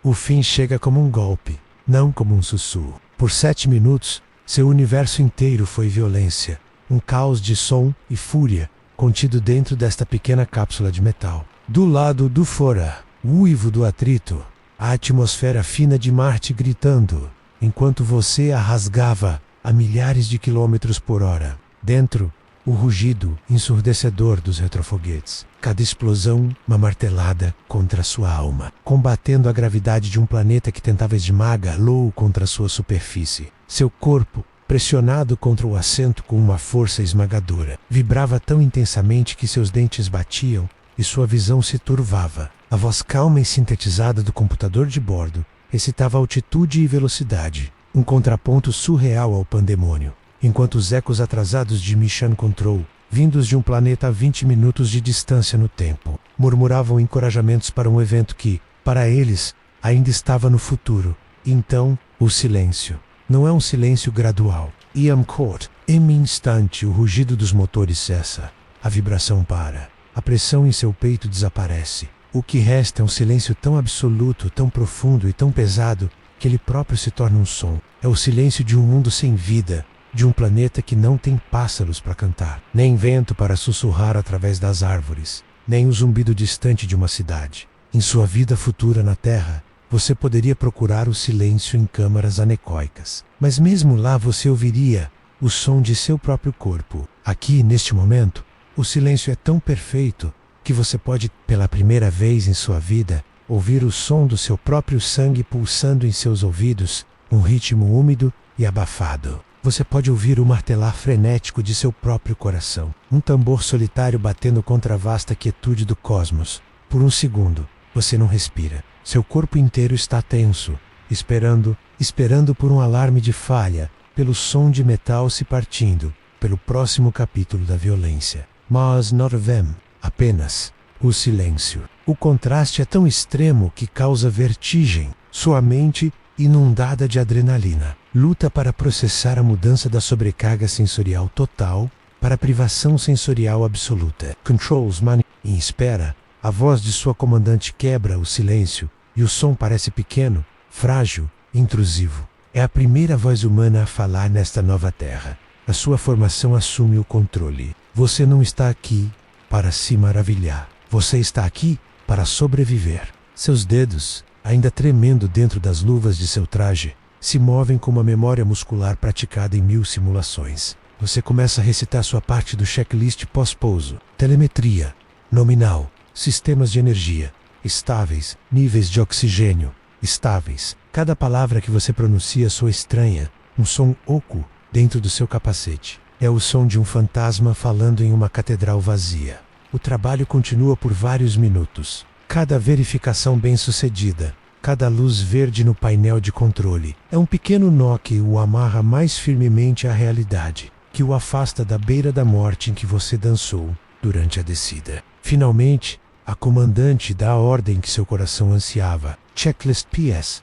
O fim chega como um golpe, não como um sussurro. Por 7 minutos, seu universo inteiro foi violência, um caos de som e fúria, contido dentro desta pequena cápsula de metal. Do lado do fora, o uivo do atrito, a atmosfera fina de Marte gritando, enquanto você a rasgava a milhares de quilômetros por hora. Dentro, o rugido ensurdecedor dos retrofoguetes. Cada explosão, uma martelada contra sua alma, combatendo a gravidade de um planeta que tentava esmagá-lo contra sua superfície. Seu corpo, pressionado contra o assento com uma força esmagadora, vibrava tão intensamente que seus dentes batiam e sua visão se turvava. A voz calma e sintetizada do computador de bordo excitava altitude e velocidade, um contraponto surreal ao pandemônio, enquanto os ecos atrasados de Mission Control, vindos de um planeta a 20 minutos de distância no tempo, murmuravam encorajamentos para um evento que, para eles, ainda estava no futuro. Então, o silêncio. Não é um silêncio gradual. Ian Court. Em um instante, o rugido dos motores cessa. A vibração para. A pressão em seu peito desaparece. O que resta é um silêncio tão absoluto, tão profundo e tão pesado que ele próprio se torna um som. É o silêncio de um mundo sem vida, de um planeta que não tem pássaros para cantar, nem vento para sussurrar através das árvores, nem o zumbido distante de uma cidade. Em sua vida futura na Terra, você poderia procurar o silêncio em câmaras anecoicas, mas mesmo lá você ouviria o som de seu próprio corpo. Aqui, neste momento, o silêncio é tão perfeito que você pode, pela primeira vez em sua vida, ouvir o som do seu próprio sangue pulsando em seus ouvidos, um ritmo úmido e abafado. Você pode ouvir o martelar frenético de seu próprio coração, um tambor solitário batendo contra a vasta quietude do cosmos. Por um segundo, você não respira. Seu corpo inteiro está tenso, esperando por um alarme de falha, pelo som de metal se partindo, pelo próximo capítulo da violência. Mas not them, apenas o silêncio. O contraste é tão extremo que causa vertigem. Sua mente, inundada de adrenalina, luta para processar a mudança da sobrecarga sensorial total para a privação sensorial absoluta. Controls em espera, a voz de sua comandante quebra o silêncio e o som parece pequeno, frágil, intrusivo. É a primeira voz humana a falar nesta nova terra. A sua formação assume o controle. Você não está aqui para se maravilhar. Você está aqui para sobreviver. Seus dedos, ainda tremendo dentro das luvas de seu traje, se movem com uma memória muscular praticada em 1000 simulações. Você começa a recitar sua parte do checklist pós-pouso. Telemetria, nominal, sistemas de energia, estáveis, níveis de oxigênio, estáveis. Cada palavra que você pronuncia soa estranha, um som oco dentro do seu capacete. É o som de um fantasma falando em uma catedral vazia. O trabalho continua por vários minutos. Cada verificação bem-sucedida, cada luz verde no painel de controle, é um pequeno nó que o amarra mais firmemente à realidade, que o afasta da beira da morte em que você dançou durante a descida. Finalmente, a comandante dá a ordem que seu coração ansiava. Checklist PS.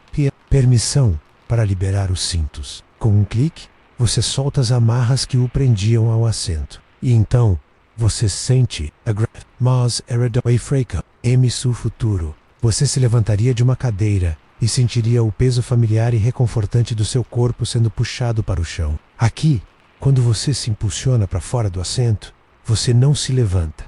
Permissão para liberar os cintos. Com um clique, você solta as amarras que o prendiam ao assento. E então, você sente Mas Freika, Emisu futuro. Você se levantaria de uma cadeira e sentiria o peso familiar e reconfortante do seu corpo sendo puxado para o chão. Aqui, quando você se impulsiona para fora do assento, você não se levanta.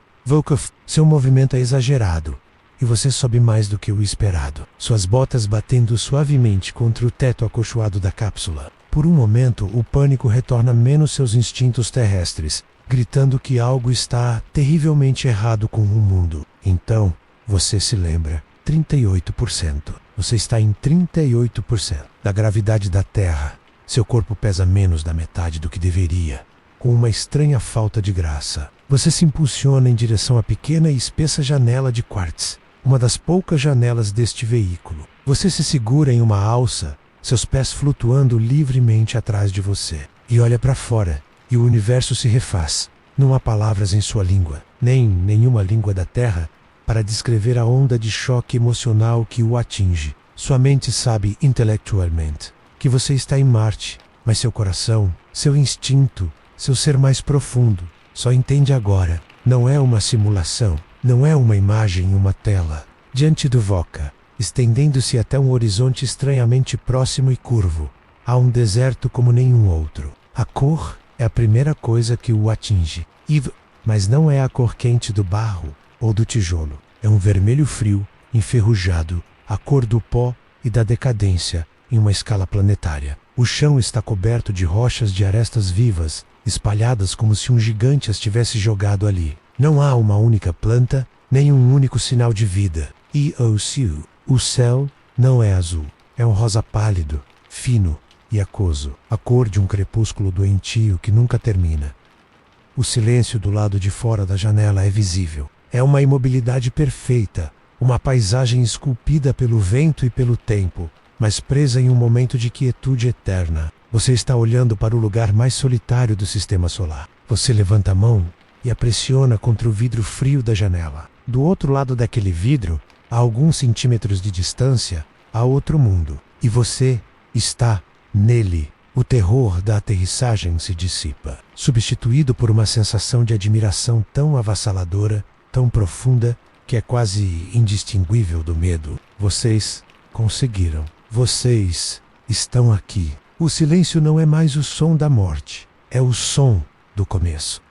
Seu movimento é exagerado e você sobe mais do que o esperado. Suas botas batendo suavemente contra o teto acolchoado da cápsula. Por um momento, o pânico retorna menos seus instintos terrestres, gritando que algo está terrivelmente errado com o mundo. Então, você se lembra. 38%. Você está em 38% da gravidade da Terra. Seu corpo pesa menos da metade do que deveria. Com uma estranha falta de graça, você se impulsiona em direção à pequena e espessa janela de quartz, uma das poucas janelas deste veículo. Você se segura em uma alça, seus pés flutuando livremente atrás de você, e olha para fora, e o universo se refaz. Não há palavras em sua língua, nem nenhuma língua da Terra, para descrever a onda de choque emocional que o atinge. Sua mente sabe intelectualmente que você está em Marte, mas seu coração, seu instinto, seu ser mais profundo, só entende agora. Não é uma simulação, não é uma imagem em uma tela. Diante do VOCA, estendendo-se até um horizonte estranhamente próximo e curvo. Há um deserto como nenhum outro. A cor é a primeira coisa que o atinge. Mas não é a cor quente do barro ou do tijolo. É um vermelho frio, enferrujado, a cor do pó e da decadência em uma escala planetária. O chão está coberto de rochas de arestas vivas, espalhadas como se um gigante as tivesse jogado ali. Não há uma única planta, nem um único sinal de vida. O céu não é azul. É um rosa pálido, fino e aquoso, a cor de um crepúsculo doentio que nunca termina. O silêncio do lado de fora da janela é visível. É uma imobilidade perfeita, uma paisagem esculpida pelo vento e pelo tempo, mas presa em um momento de quietude eterna. Você está olhando para o lugar mais solitário do sistema solar. Você levanta a mão e a pressiona contra o vidro frio da janela. Do outro lado daquele vidro, a alguns centímetros de distância, há outro mundo. E você está nele. O terror da aterrissagem se dissipa, substituído por uma sensação de admiração tão avassaladora, tão profunda, que é quase indistinguível do medo. Vocês conseguiram. Vocês estão aqui. O silêncio não é mais o som da morte, é o som do começo.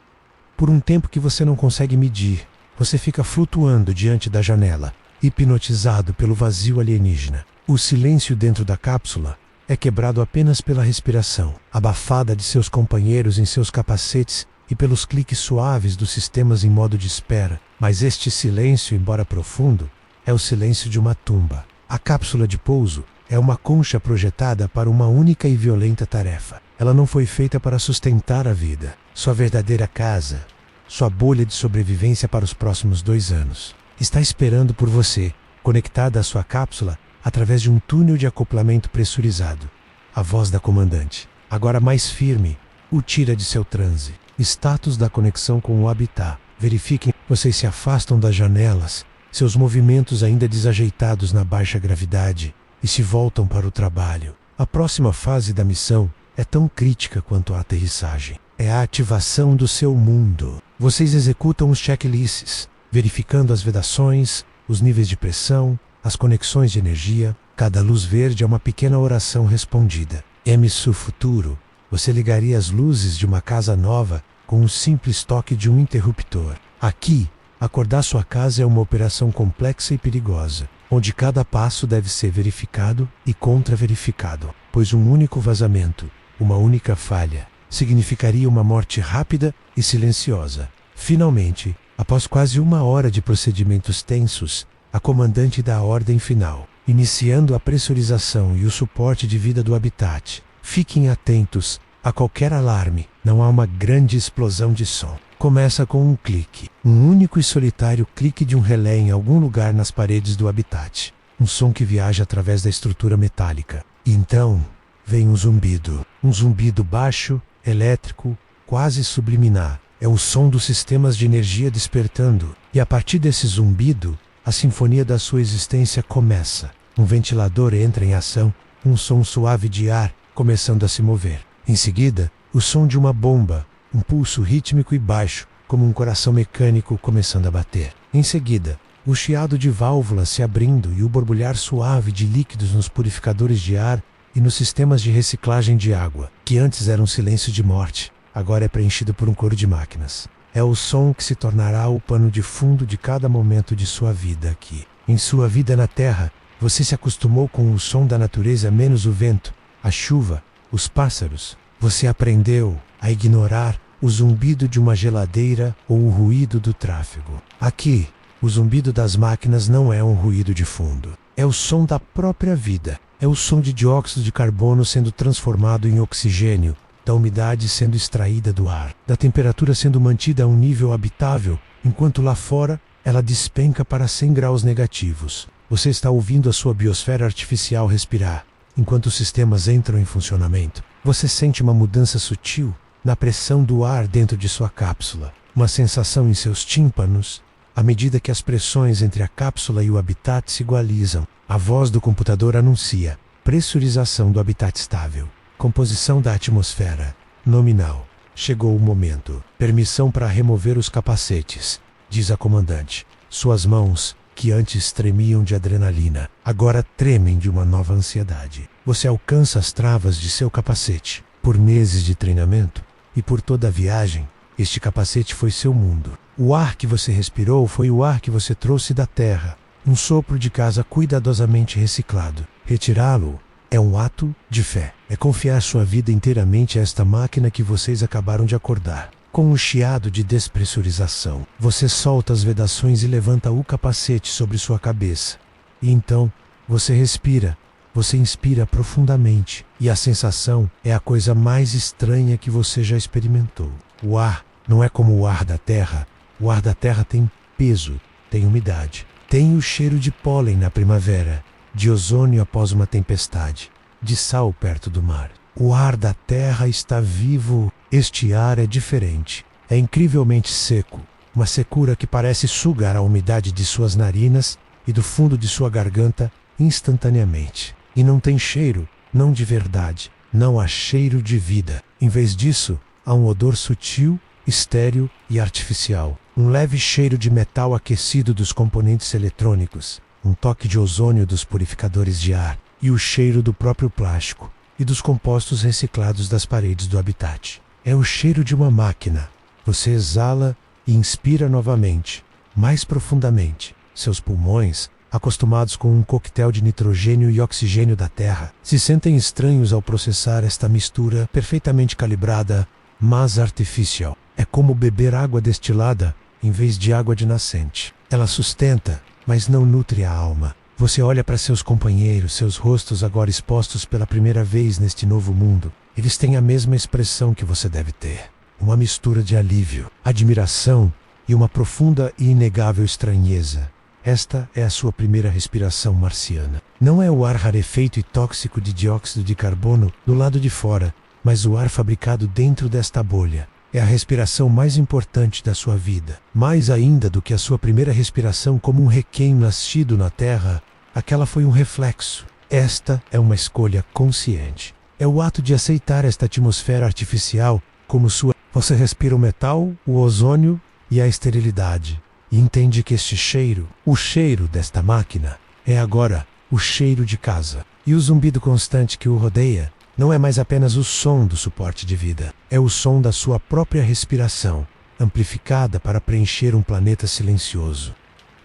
Por um tempo que você não consegue medir, você fica flutuando diante da janela, hipnotizado pelo vazio alienígena. O silêncio dentro da cápsula é quebrado apenas pela respiração, abafada de seus companheiros em seus capacetes e pelos cliques suaves dos sistemas em modo de espera. Mas este silêncio, embora profundo, é o silêncio de uma tumba. A cápsula de pouso é uma concha projetada para uma única e violenta tarefa. Ela não foi feita para sustentar a vida, sua verdadeira casa, sua bolha de sobrevivência para os próximos 2 anos. Está esperando por você, conectada à sua cápsula através de um túnel de acoplamento pressurizado. A voz da comandante, agora mais firme, o tira de seu transe. Status da conexão com o habitat. Verifiquem, vocês se afastam das janelas, seus movimentos ainda desajeitados na baixa gravidade, e se voltam para o trabalho. A próxima fase da missão é tão crítica quanto a aterrissagem. É a ativação do seu mundo. Vocês executam os checklists, verificando as vedações, os níveis de pressão, as conexões de energia. Cada luz verde é uma pequena oração respondida. Su futuro. Você ligaria as luzes de uma casa nova com um simples toque de um interruptor. Aqui, acordar sua casa é uma operação complexa e perigosa, onde cada passo deve ser verificado e contra-verificado, pois um único vazamento, uma única falha, significaria uma morte rápida e silenciosa. Finalmente, após quase 1 hora de procedimentos tensos, a comandante dá a ordem final, iniciando a pressurização e o suporte de vida do habitat. Fiquem atentos a qualquer alarme, não há uma grande explosão de som. Começa com um clique, um único e solitário clique de um relé em algum lugar nas paredes do habitat. Um som que viaja através da estrutura metálica. E então, vem um zumbido baixo, elétrico, quase subliminar. É o som dos sistemas de energia despertando, e a partir desse zumbido, a sinfonia da sua existência começa. Um ventilador entra em ação, um som suave de ar começando a se mover. Em seguida, o som de uma bomba, um pulso rítmico e baixo, como um coração mecânico começando a bater. Em seguida, o chiado de válvulas se abrindo e o borbulhar suave de líquidos nos purificadores de ar e nos sistemas de reciclagem de água, que antes era um silêncio de morte, agora é preenchido por um coro de máquinas. É o som que se tornará o pano de fundo de cada momento de sua vida aqui. Em sua vida na Terra, você se acostumou com o som da natureza menos o vento, a chuva, os pássaros. Você aprendeu a ignorar o zumbido de uma geladeira ou o ruído do tráfego. Aqui, o zumbido das máquinas não é um ruído de fundo. É o som da própria vida. É o som de dióxido de carbono sendo transformado em oxigênio, da umidade sendo extraída do ar, da temperatura sendo mantida a um nível habitável, enquanto lá fora ela despenca para 100 graus negativos. Você está ouvindo a sua biosfera artificial respirar, enquanto os sistemas entram em funcionamento. Você sente uma mudança sutil na pressão do ar dentro de sua cápsula, uma sensação em seus tímpanos, à medida que as pressões entre a cápsula e o habitat se igualizam. A voz do computador anuncia: pressurização do habitat estável. Composição da atmosfera. Nominal. Chegou o momento. Permissão para remover os capacetes, diz a comandante. Suas mãos que antes tremiam de adrenalina, agora tremem de uma nova ansiedade. Você alcança as travas de seu capacete. Por meses de treinamento e por toda a viagem, este capacete foi seu mundo. O ar que você respirou foi o ar que você trouxe da terra, um sopro de casa cuidadosamente reciclado. Retirá-lo é um ato de fé. É confiar sua vida inteiramente a esta máquina que vocês acabaram de acordar. Com um chiado de despressurização, você solta as vedações e levanta o capacete sobre sua cabeça. E então, você respira. Você inspira profundamente, e a sensação é a coisa mais estranha que você já experimentou. O ar não é como o ar da terra. O ar da terra tem peso, tem umidade, tem o cheiro de pólen na primavera, de ozônio após uma tempestade, de sal perto do mar. O ar da terra está vivo. Este ar é diferente. É incrivelmente seco, uma secura que parece sugar a umidade de suas narinas e do fundo de sua garganta instantaneamente. E não tem cheiro, não de verdade, não há cheiro de vida. Em vez disso, há um odor sutil, estéril e artificial. Um leve cheiro de metal aquecido dos componentes eletrônicos, um toque de ozônio dos purificadores de ar e o cheiro do próprio plástico e dos compostos reciclados das paredes do habitat. É o cheiro de uma máquina. Você exala e inspira novamente, mais profundamente. Seus pulmões, acostumados com um coquetel de nitrogênio e oxigênio da terra, se sentem estranhos ao processar esta mistura perfeitamente calibrada, mas artificial. É como beber água destilada em vez de água de nascente. Ela sustenta, mas não nutre a alma. Você olha para seus companheiros, seus rostos agora expostos pela primeira vez neste novo mundo. Eles têm a mesma expressão que você deve ter. Uma mistura de alívio, admiração e uma profunda e inegável estranheza. Esta é a sua primeira respiração marciana. Não é o ar rarefeito e tóxico de dióxido de carbono do lado de fora, mas o ar fabricado dentro desta bolha. É a respiração mais importante da sua vida. Mais ainda do que a sua primeira respiração como um requém nascido na terra, aquela foi um reflexo. Esta é uma escolha consciente. É o ato de aceitar esta atmosfera artificial como sua. Você respira o metal, o ozônio e a esterilidade. E entende que este cheiro, o cheiro desta máquina, é agora o cheiro de casa. E o zumbido constante que o rodeia não é mais apenas o som do suporte de vida. É o som da sua própria respiração, amplificada para preencher um planeta silencioso.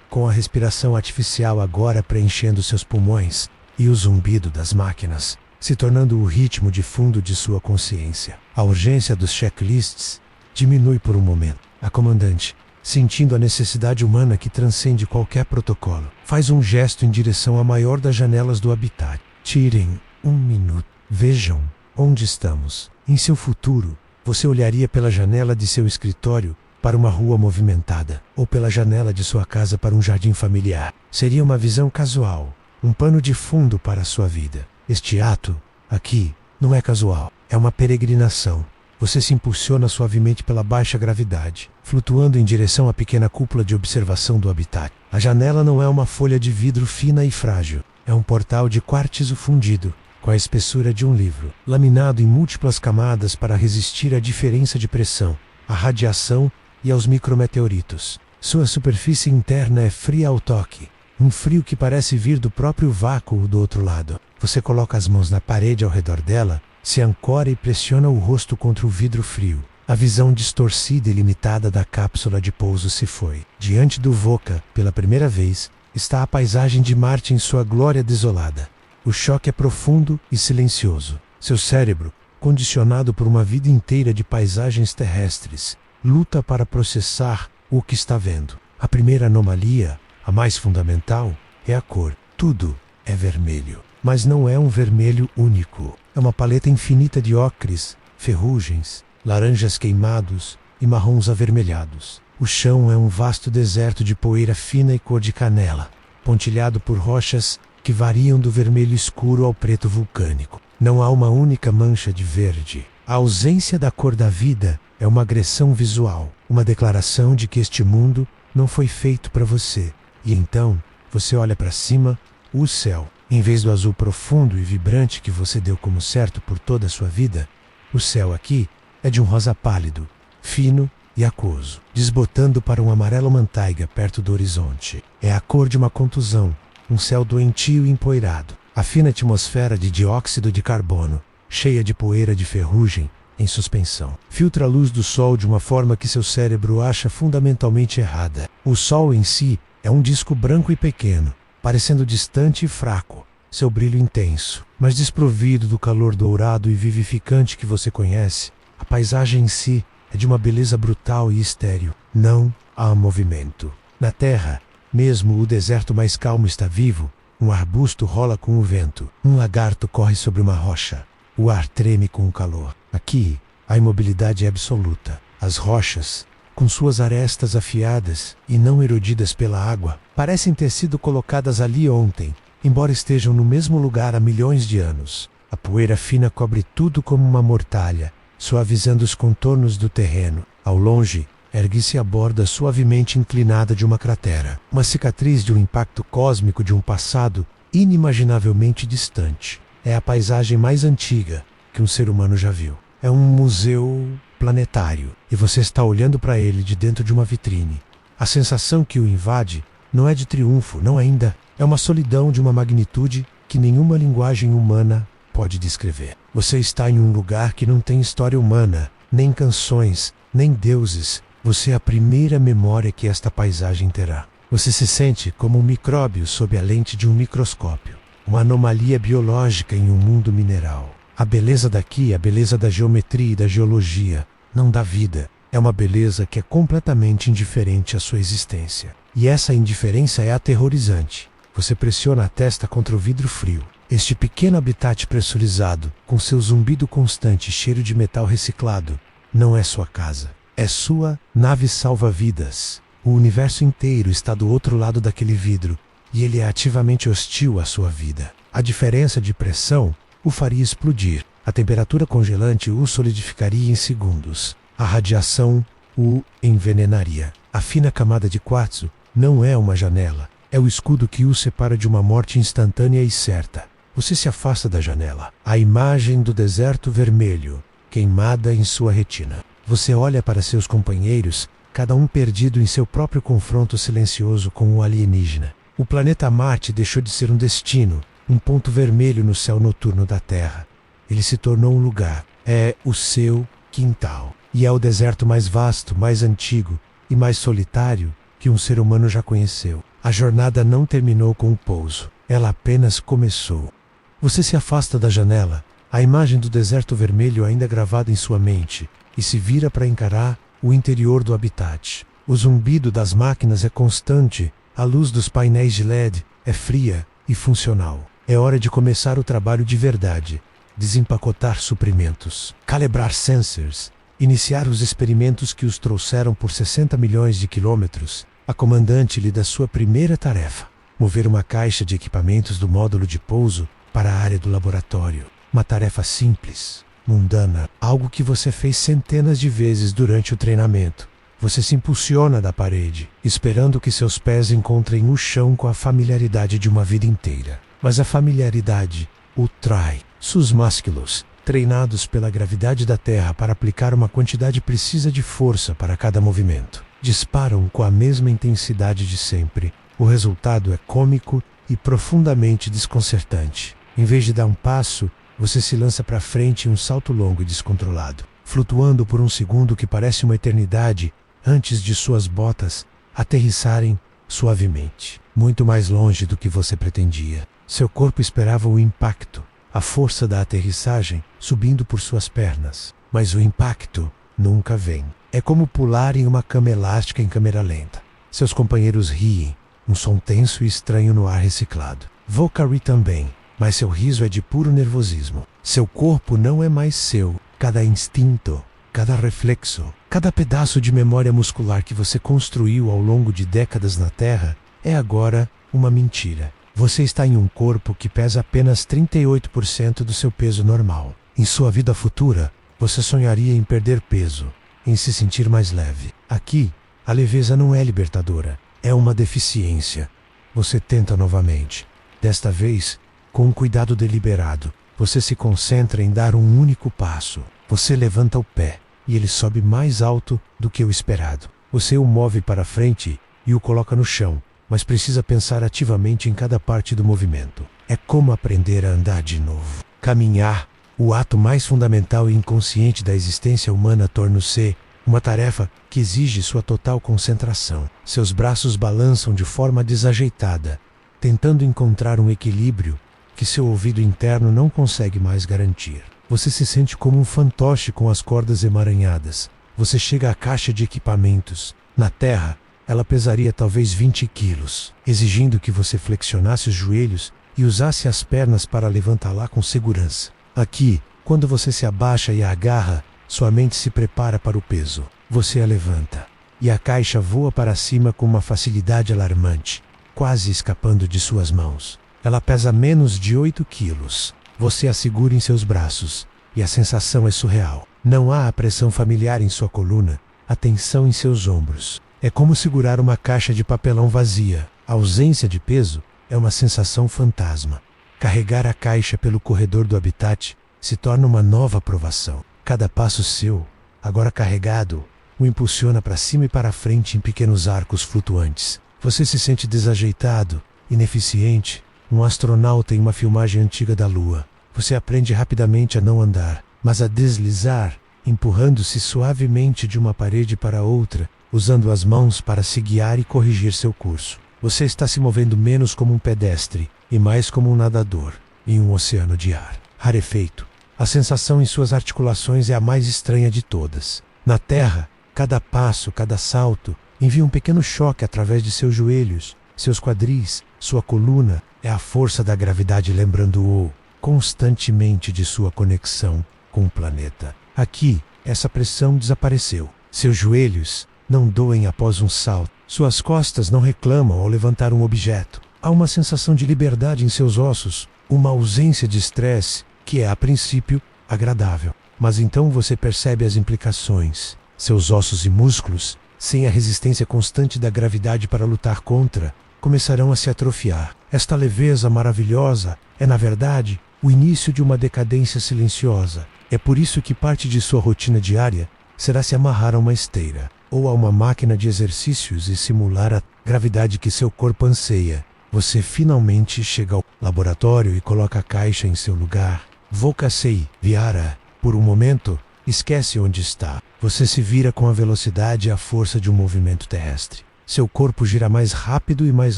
Com a respiração artificial agora preenchendo seus pulmões e o zumbido das máquinas, se tornando o ritmo de fundo de sua consciência. A urgência dos checklists diminui por um momento. A comandante, sentindo a necessidade humana que transcende qualquer protocolo, faz um gesto em direção à maior das janelas do habitat. Tirem um minuto. Vejam onde estamos. Em seu futuro, você olharia pela janela de seu escritório para uma rua movimentada, ou pela janela de sua casa para um jardim familiar. Seria uma visão casual, um pano de fundo para a sua vida. Este ato, aqui, não é casual, é uma peregrinação. Você se impulsiona suavemente pela baixa gravidade, flutuando em direção à pequena cúpula de observação do habitat. A janela não é uma folha de vidro fina e frágil, é um portal de quartzo fundido, com a espessura de um livro, laminado em múltiplas camadas para resistir à diferença de pressão, à radiação e aos micrometeoritos. Sua superfície interna é fria ao toque, um frio que parece vir do próprio vácuo do outro lado. Você coloca as mãos na parede ao redor dela, se ancora e pressiona o rosto contra o vidro frio. A visão distorcida e limitada da cápsula de pouso se foi. Diante do Voca, pela primeira vez, está a paisagem de Marte em sua glória desolada. O choque é profundo e silencioso. Seu cérebro, condicionado por uma vida inteira de paisagens terrestres, luta para processar o que está vendo. A primeira anomalia, a mais fundamental, é a cor. Tudo é vermelho. Mas não é um vermelho único. É uma paleta infinita de ocres, ferrugens, laranjas queimados e marrons avermelhados. O chão é um vasto deserto de poeira fina e cor de canela, pontilhado por rochas que variam do vermelho escuro ao preto vulcânico. Não há uma única mancha de verde. A ausência da cor da vida é uma agressão visual, uma declaração de que este mundo não foi feito para você. E então, você olha para cima, o céu. Em vez do azul profundo e vibrante que você deu como certo por toda a sua vida, o céu aqui é de um rosa pálido, fino e aquoso, desbotando para um amarelo manteiga perto do horizonte. É a cor de uma contusão, um céu doentio e empoeirado. A fina atmosfera de dióxido de carbono, cheia de poeira de ferrugem, em suspensão. Filtra a luz do sol de uma forma que seu cérebro acha fundamentalmente errada. O sol em si é um disco branco e pequeno, parecendo distante e fraco, seu brilho intenso, mas desprovido do calor dourado e vivificante que você conhece. A paisagem em si é de uma beleza brutal e estéril. Não há movimento. Na terra, mesmo o deserto mais calmo está vivo. Um arbusto rola com o vento. Um lagarto corre sobre uma rocha. O ar treme com o calor. Aqui, a imobilidade é absoluta. As rochas, com suas arestas afiadas e não erodidas pela água, parecem ter sido colocadas ali ontem, embora estejam no mesmo lugar há milhões de anos. A poeira fina cobre tudo como uma mortalha, suavizando os contornos do terreno. Ao longe, ergue-se a borda suavemente inclinada de uma cratera, uma cicatriz de um impacto cósmico de um passado inimaginavelmente distante. É a paisagem mais antiga que um ser humano já viu. É um museu planetário, e você está olhando para ele de dentro de uma vitrine. A sensação que o invade não é de triunfo, não ainda. É uma solidão de uma magnitude que nenhuma linguagem humana pode descrever. Você está em um lugar que não tem história humana, nem canções, nem deuses. Você é a primeira memória que esta paisagem terá. Você se sente como um micróbio sob a lente de um microscópio, uma anomalia biológica em um mundo mineral. A beleza daqui, a beleza da geometria e da geologia, não dá vida. É uma beleza que é completamente indiferente à sua existência. E essa indiferença é aterrorizante. Você pressiona a testa contra o vidro frio. Este pequeno habitat pressurizado, com seu zumbido constante e cheiro de metal reciclado, não é sua casa. É sua nave salva-vidas. O universo inteiro está do outro lado daquele vidro, e ele é ativamente hostil à sua vida. A diferença de pressão o faria explodir. A temperatura congelante o solidificaria em segundos. A radiação o envenenaria. A fina camada de quartzo não é uma janela. É o escudo que o separa de uma morte instantânea e certa. Você se afasta da janela. A imagem do deserto vermelho, queimada em sua retina. Você olha para seus companheiros, cada um perdido em seu próprio confronto silencioso com o alienígena. O planeta Marte deixou de ser um destino, um ponto vermelho no céu noturno da Terra. Ele se tornou um lugar. É o seu quintal. E é o deserto mais vasto, mais antigo e mais solitário que um ser humano já conheceu. A jornada não terminou com o pouso. Ela apenas começou. Você se afasta da janela, a imagem do deserto vermelho ainda gravada em sua mente, e se vira para encarar o interior do habitat. O zumbido das máquinas é constante, a luz dos painéis de LED é fria e funcional. É hora de começar o trabalho de verdade, desempacotar suprimentos, calibrar sensors, iniciar os experimentos que os trouxeram por 60 milhões de quilômetros. A comandante lhe dá sua primeira tarefa: mover uma caixa de equipamentos do módulo de pouso para a área do laboratório. Uma tarefa simples, mundana, algo que você fez centenas de vezes durante o treinamento. Você se impulsiona da parede, esperando que seus pés encontrem o chão com a familiaridade de uma vida inteira. Mas a familiaridade o trai. Seus músculos, treinados pela gravidade da Terra para aplicar uma quantidade precisa de força para cada movimento, disparam com a mesma intensidade de sempre. O resultado é cômico e profundamente desconcertante. Em vez de dar um passo, você se lança para frente em um salto longo e descontrolado, flutuando por um segundo que parece uma eternidade antes de suas botas aterrissarem suavemente, muito mais longe do que você pretendia. Seu corpo esperava o impacto, a força da aterrissagem subindo por suas pernas, mas o impacto nunca vem. É como pular em uma cama elástica em câmera lenta. Seus companheiros riem, um som tenso e estranho no ar reciclado. Volker ri também, mas seu riso é de puro nervosismo. Seu corpo não é mais seu. Cada instinto, cada reflexo, cada pedaço de memória muscular que você construiu ao longo de décadas na Terra é agora uma mentira. Você está em um corpo que pesa apenas 38% do seu peso normal. Em sua vida futura, você sonharia em perder peso, em se sentir mais leve. Aqui, a leveza não é libertadora, é uma deficiência. Você tenta novamente. Desta vez, com um cuidado deliberado, você se concentra em dar um único passo. Você levanta o pé. e ele sobe mais alto do que o esperado. Você o move para frente e o coloca no chão, mas precisa pensar ativamente em cada parte do movimento. É como aprender a andar de novo. Caminhar, o ato mais fundamental e inconsciente da existência humana, torna-se uma tarefa que exige sua total concentração. Seus braços balançam de forma desajeitada, tentando encontrar um equilíbrio que seu ouvido interno não consegue mais garantir. Você se sente como um fantoche com as cordas emaranhadas. Você chega à caixa de equipamentos. Na terra, ela pesaria talvez 20 quilos, exigindo que você flexionasse os joelhos e usasse as pernas para levantá-la com segurança. Aqui, quando você se abaixa e a agarra, sua mente se prepara para o peso. Você a levanta, e a caixa voa para cima com uma facilidade alarmante, quase escapando de suas mãos. Ela pesa menos de 8 quilos. Você a segura em seus braços, e a sensação é surreal. Não há a pressão familiar em sua coluna, a tensão em seus ombros. É como segurar uma caixa de papelão vazia. A ausência de peso é uma sensação fantasma. Carregar a caixa pelo corredor do habitat se torna uma nova provação. Cada passo seu, agora carregado, o impulsiona para cima e para frente em pequenos arcos flutuantes. Você se sente desajeitado, ineficiente, um astronauta em uma filmagem antiga da Lua. Você aprende rapidamente a não andar, mas a deslizar, empurrando-se suavemente de uma parede para outra, usando as mãos para se guiar e corrigir seu curso. Você está se movendo menos como um pedestre e mais como um nadador em um oceano de ar. Rarefeito. A sensação em suas articulações é a mais estranha de todas. Na terra, cada passo, cada salto, envia um pequeno choque através de seus joelhos, seus quadris, sua coluna. É a força da gravidade lembrando-o constantemente de sua conexão com o planeta. Aqui, essa pressão desapareceu. Seus joelhos não doem após um salto. Suas costas não reclamam ao levantar um objeto. Há uma sensação de liberdade em seus ossos, uma ausência de estresse que é, a princípio, agradável. Mas então você percebe as implicações. Seus ossos e músculos, sem a resistência constante da gravidade para lutar contra, começarão a se atrofiar. Esta leveza maravilhosa é, na verdade, o início de uma decadência silenciosa. É por isso que parte de sua rotina diária será se amarrar a uma esteira ou a uma máquina de exercícios e simular a gravidade que seu corpo anseia. Você finalmente chega ao laboratório e coloca a caixa em seu lugar. Volcasei, Viara. Por um momento, esquece onde está. Você se vira com a velocidade e a força de um movimento terrestre. Seu corpo gira mais rápido e mais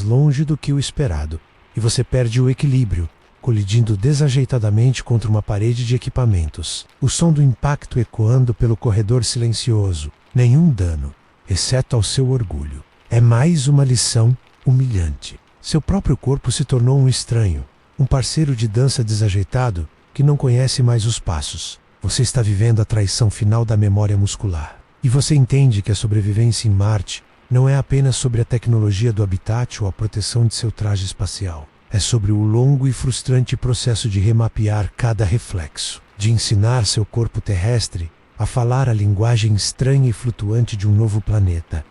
longe do que o esperado, e você perde o equilíbrio, colidindo desajeitadamente contra uma parede de equipamentos. O som do impacto ecoando pelo corredor silencioso. Nenhum dano, exceto ao seu orgulho. É mais uma lição humilhante. Seu próprio corpo se tornou um estranho, um parceiro de dança desajeitado que não conhece mais os passos. Você está vivendo a traição final da memória muscular. E você entende que a sobrevivência em Marte não é apenas sobre a tecnologia do habitat ou a proteção de seu traje espacial. É sobre o longo e frustrante processo de remapear cada reflexo, de ensinar seu corpo terrestre a falar a linguagem estranha e flutuante de um novo planeta.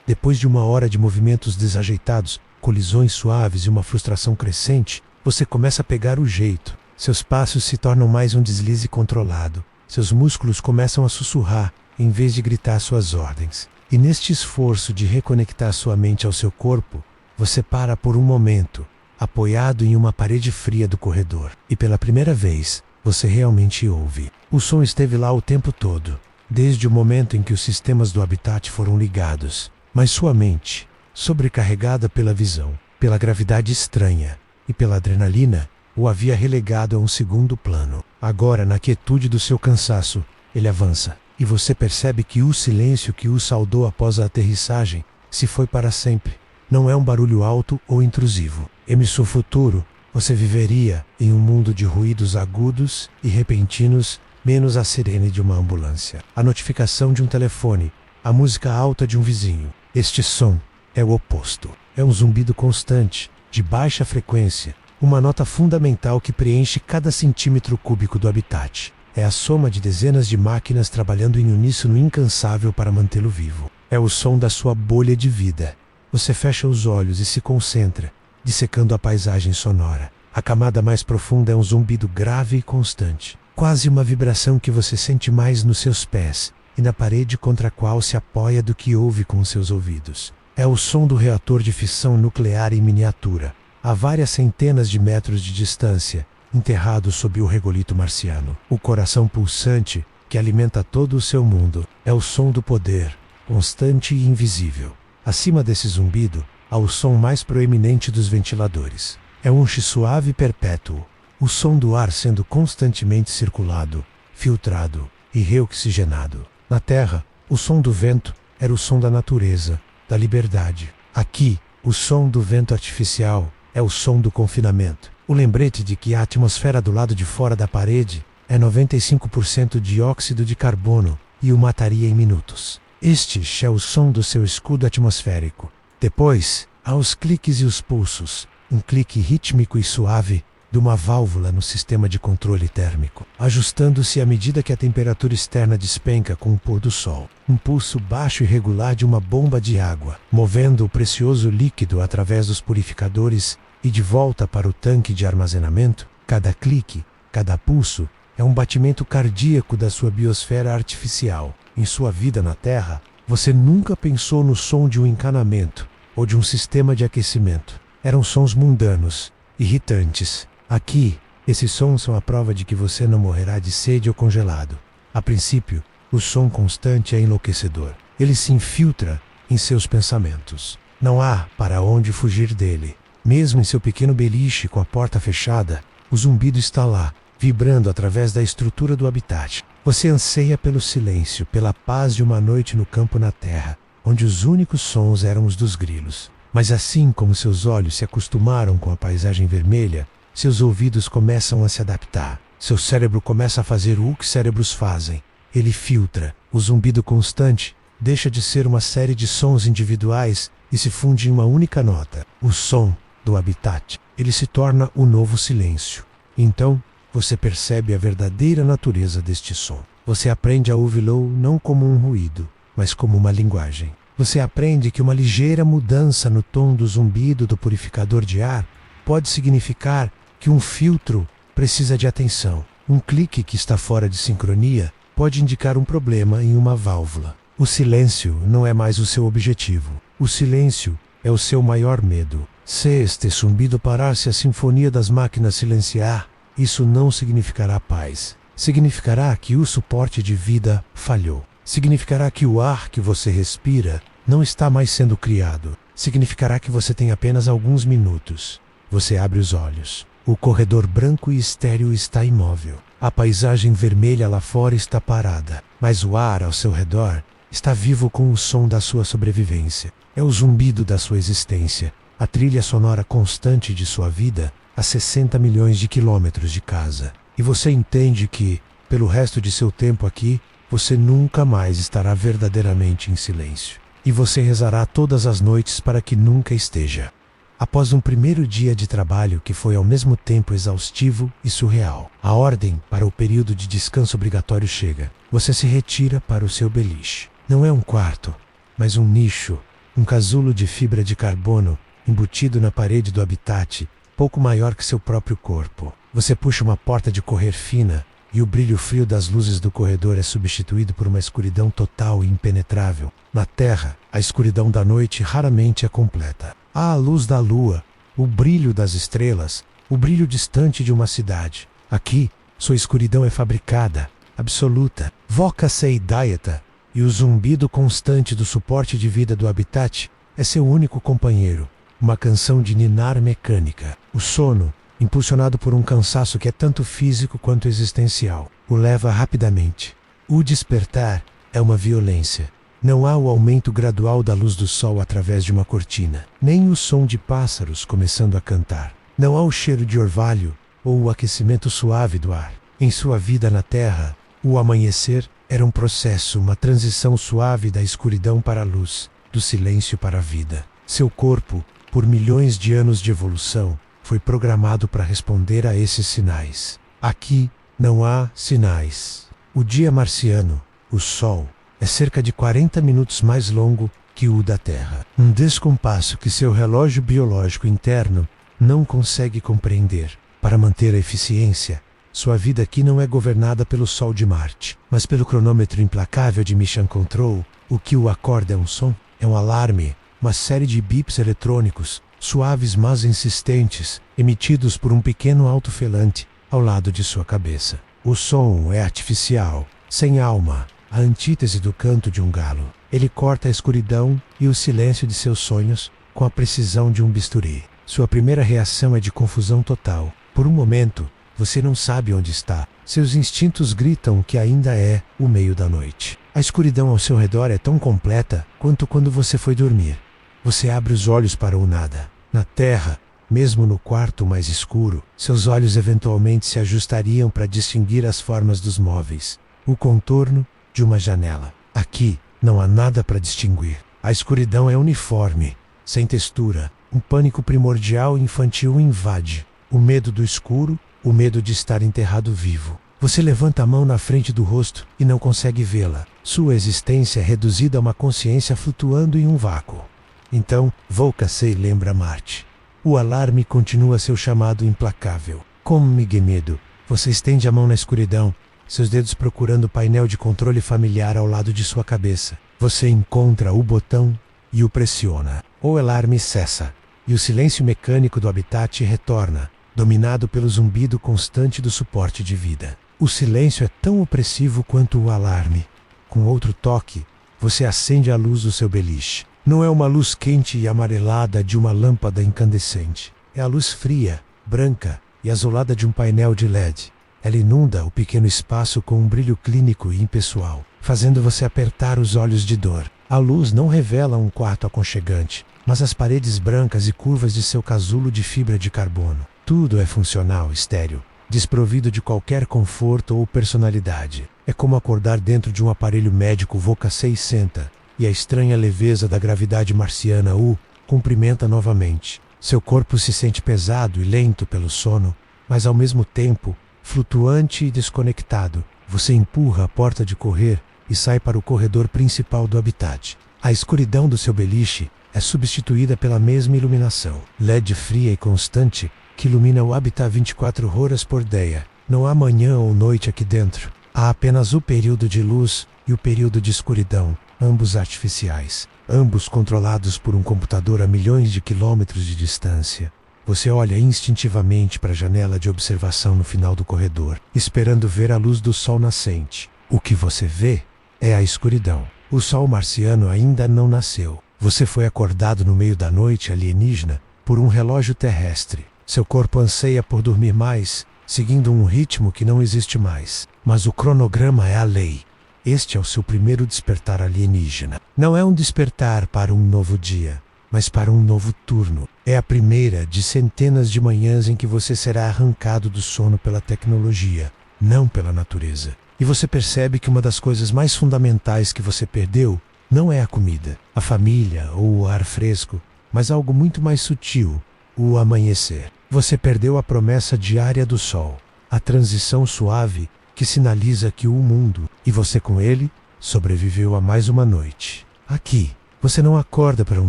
Depois de uma hora de movimentos desajeitados, colisões suaves e uma frustração crescente, você começa a pegar o jeito. Seus passos se tornam mais um deslize controlado. Seus músculos começam a sussurrar, em vez de gritar suas ordens. E neste esforço de reconectar sua mente ao seu corpo, você para por um momento, apoiado em uma parede fria do corredor. E pela primeira vez, você realmente ouve. O som esteve lá o tempo todo, desde o momento em que os sistemas do habitat foram ligados. Mas sua mente, sobrecarregada pela visão, pela gravidade estranha e pela adrenalina, o havia relegado a um segundo plano. Agora, na quietude do seu cansaço, ele avança, e você percebe que o silêncio que o saudou após a aterrissagem se foi para sempre. Não é um barulho alto ou intrusivo. Em seu futuro, você viveria em um mundo de ruídos agudos e repentinos, menos a sirene de uma ambulância, a notificação de um telefone, a música alta de um vizinho. Este som é o oposto. É um zumbido constante, de baixa frequência, uma nota fundamental que preenche cada centímetro cúbico do habitat. É a soma de dezenas de máquinas trabalhando em uníssono incansável para mantê-lo vivo. É o som da sua bolha de vida. Você fecha os olhos e se concentra, dissecando a paisagem sonora. A camada mais profunda é um zumbido grave e constante, quase uma vibração que você sente mais nos seus pés e na parede contra a qual se apoia do que ouve com seus ouvidos. É o som do reator de fissão nuclear em miniatura, a várias centenas de metros de distância, enterrado sob o regolito marciano. O coração pulsante que alimenta todo o seu mundo é o som do poder, constante e invisível. Acima desse zumbido, há o som mais proeminente dos ventiladores. É um suave e perpétuo, o som do ar sendo constantemente circulado, filtrado e reoxigenado. Na Terra, o som do vento era o som da natureza, da liberdade. Aqui, o som do vento artificial é o som do confinamento. O lembrete de que a atmosfera do lado de fora da parede é 95% dióxido de carbono e o mataria em minutos. Este é o som do seu escudo atmosférico. Depois, há os cliques e os pulsos, um clique rítmico e suave de uma válvula no sistema de controle térmico, ajustando-se à medida que a temperatura externa despenca com o pôr do sol. Um pulso baixo e regular de uma bomba de água, movendo o precioso líquido através dos purificadores e de volta para o tanque de armazenamento. Cada clique, cada pulso, é um batimento cardíaco da sua biosfera artificial. Em sua vida na Terra, você nunca pensou no som de um encanamento ou de um sistema de aquecimento. Eram sons mundanos, irritantes. Aqui, esses sons são a prova de que você não morrerá de sede ou congelado. A princípio, o som constante é enlouquecedor. Ele se infiltra em seus pensamentos. Não há para onde fugir dele. Mesmo em seu pequeno beliche com a porta fechada, o zumbido está lá, vibrando através da estrutura do habitat. Você anseia pelo silêncio, pela paz de uma noite no campo na terra, onde os únicos sons eram os dos grilos. Mas assim como seus olhos se acostumaram com a paisagem vermelha, seus ouvidos começam a se adaptar. Seu cérebro começa a fazer o que cérebros fazem. Ele filtra. O zumbido constante deixa de ser uma série de sons individuais e se funde em uma única nota, o som do habitat. Ele se torna o novo silêncio. Então, você percebe a verdadeira natureza deste som. Você aprende a ouvi-lo não como um ruído, mas como uma linguagem. Você aprende que uma ligeira mudança no tom do zumbido do purificador de ar pode significar que um filtro precisa de atenção. Um clique que está fora de sincronia pode indicar um problema em uma válvula. O silêncio não é mais o seu objetivo. O silêncio é o seu maior medo. Se este zumbido parar, se a sinfonia das máquinas silenciar, isso não significará paz. Significará que o suporte de vida falhou. Significará que o ar que você respira não está mais sendo criado. Significará que você tem apenas alguns minutos. Você abre os olhos. O corredor branco e estéril está imóvel. A paisagem vermelha lá fora está parada, mas o ar ao seu redor está vivo com o som da sua sobrevivência. É o zumbido da sua existência, a trilha sonora constante de sua vida a 60 milhões de quilômetros de casa. E você entende que, pelo resto de seu tempo aqui, você nunca mais estará verdadeiramente em silêncio. E você rezará todas as noites para que nunca esteja. Após um primeiro dia de trabalho que foi ao mesmo tempo exaustivo e surreal, a ordem para o período de descanso obrigatório chega. Você se retira para o seu beliche. Não é um quarto, mas um nicho, um casulo de fibra de carbono embutido na parede do habitat, pouco maior que seu próprio corpo. Você puxa uma porta de correr fina e o brilho frio das luzes do corredor é substituído por uma escuridão total e impenetrável. Na Terra, a escuridão da noite raramente é completa. Há a luz da lua, o brilho das estrelas, o brilho distante de uma cidade. Aqui, sua escuridão é fabricada, absoluta. Voca-se dieta, e o zumbido constante do suporte de vida do habitat é seu único companheiro. Uma canção de ninar mecânica. O sono, impulsionado por um cansaço que é tanto físico quanto existencial, o leva rapidamente. O despertar é uma violência. Não há o aumento gradual da luz do sol através de uma cortina, nem o som de pássaros começando a cantar. Não há o cheiro de orvalho ou o aquecimento suave do ar. Em sua vida na Terra, o amanhecer era um processo, uma transição suave da escuridão para a luz, do silêncio para a vida. Seu corpo, por milhões de anos de evolução, foi programado para responder a esses sinais. Aqui não há sinais. O dia marciano, o Sol, é cerca de 40 minutos mais longo que o da Terra. Um descompasso que seu relógio biológico interno não consegue compreender. Para manter a eficiência, Sua vida aqui não é governada pelo Sol de Marte, mas pelo cronômetro implacável de Mission Control. O que o acorda é um som, é um alarme, uma série de bips eletrônicos, suaves mas insistentes, emitidos por um pequeno alto-falante ao lado de sua cabeça. O som é artificial, sem alma, a antítese do canto de um galo. Ele corta a escuridão e o silêncio de seus sonhos com a precisão de um bisturi. Sua primeira reação é de confusão total. Por um momento, você não sabe onde está. Seus instintos gritam que ainda é o meio da noite. A escuridão ao seu redor é tão completa quanto quando você foi dormir. Você abre os olhos para o nada. Na terra, mesmo no quarto mais escuro, seus olhos eventualmente se ajustariam para distinguir as formas dos móveis, o contorno de uma janela. Aqui, não há nada para distinguir. A escuridão é uniforme, sem textura. Um pânico primordial e infantil invade. O medo do escuro, o medo de estar enterrado vivo. Você levanta a mão na frente do rosto e não consegue vê-la. Sua existência é reduzida a uma consciência flutuando em um vácuo. Então, Volcassei lembra Marte. O alarme continua seu chamado implacável. Como medo, você estende a mão na escuridão, seus dedos procurando o painel de controle familiar ao lado de sua cabeça. Você encontra o botão e o pressiona. O alarme cessa, e o silêncio mecânico do habitat retorna, dominado pelo zumbido constante do suporte de vida. O silêncio é tão opressivo quanto o alarme. Com outro toque, você acende a luz do seu beliche. Não é uma luz quente e amarelada de uma lâmpada incandescente. É a luz fria, branca e azulada de um painel de LED. Ela inunda o pequeno espaço com um brilho clínico e impessoal, fazendo você apertar os olhos de dor. A luz não revela um quarto aconchegante, mas as paredes brancas e curvas de seu casulo de fibra de carbono. Tudo é funcional, estéril, desprovido de qualquer conforto ou personalidade. É como acordar dentro de um aparelho médico Volcassei senta, e a estranha leveza da gravidade marciana o cumprimenta novamente. Seu corpo se sente pesado e lento pelo sono, mas ao mesmo tempo flutuante e desconectado. Você empurra a porta de correr e sai para o corredor principal do habitat. A escuridão do seu beliche é substituída pela mesma iluminação, LED fria e constante, que ilumina o habitat 24 horas por dia. Não há manhã ou noite aqui dentro. Há apenas o período de luz e o período de escuridão, ambos artificiais, ambos controlados por um computador a milhões de quilômetros de distância. Você olha instintivamente para a janela de observação no final do corredor, esperando ver a luz do sol nascente. O que você vê é a escuridão. O sol marciano ainda não nasceu. Você foi acordado no meio da noite alienígena por um relógio terrestre. Seu corpo anseia por dormir mais, seguindo um ritmo que não existe mais. Mas o cronograma é a lei. Este é o seu primeiro despertar alienígena. Não é um despertar para um novo dia, mas para um novo turno. É a primeira de centenas de manhãs em que você será arrancado do sono pela tecnologia, não pela natureza. E você percebe que uma das coisas mais fundamentais que você perdeu não é a comida, a família ou o ar fresco, mas algo muito mais sutil, o amanhecer. Você perdeu a promessa diária do sol, a transição suave que sinaliza que o mundo, e você com ele, sobreviveu a mais uma noite. Aqui, você não acorda para um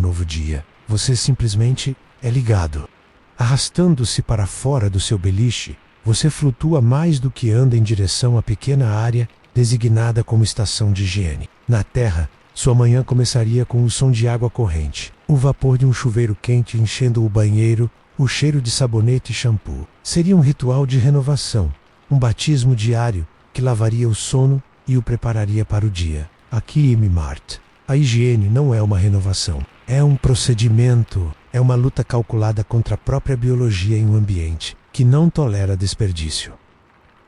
novo dia, você simplesmente é ligado. Arrastando-se para fora do seu beliche, você flutua mais do que anda em direção à pequena área designada como estação de higiene. Na Terra, sua manhã começaria com o som de água corrente, o vapor de um chuveiro quente enchendo o banheiro, o cheiro de sabonete e shampoo. Seria um ritual de renovação, um batismo diário que lavaria o sono e o prepararia para o dia. Aqui em Marte, a higiene não é uma renovação, é um procedimento, é uma luta calculada contra a própria biologia em um ambiente que não tolera desperdício.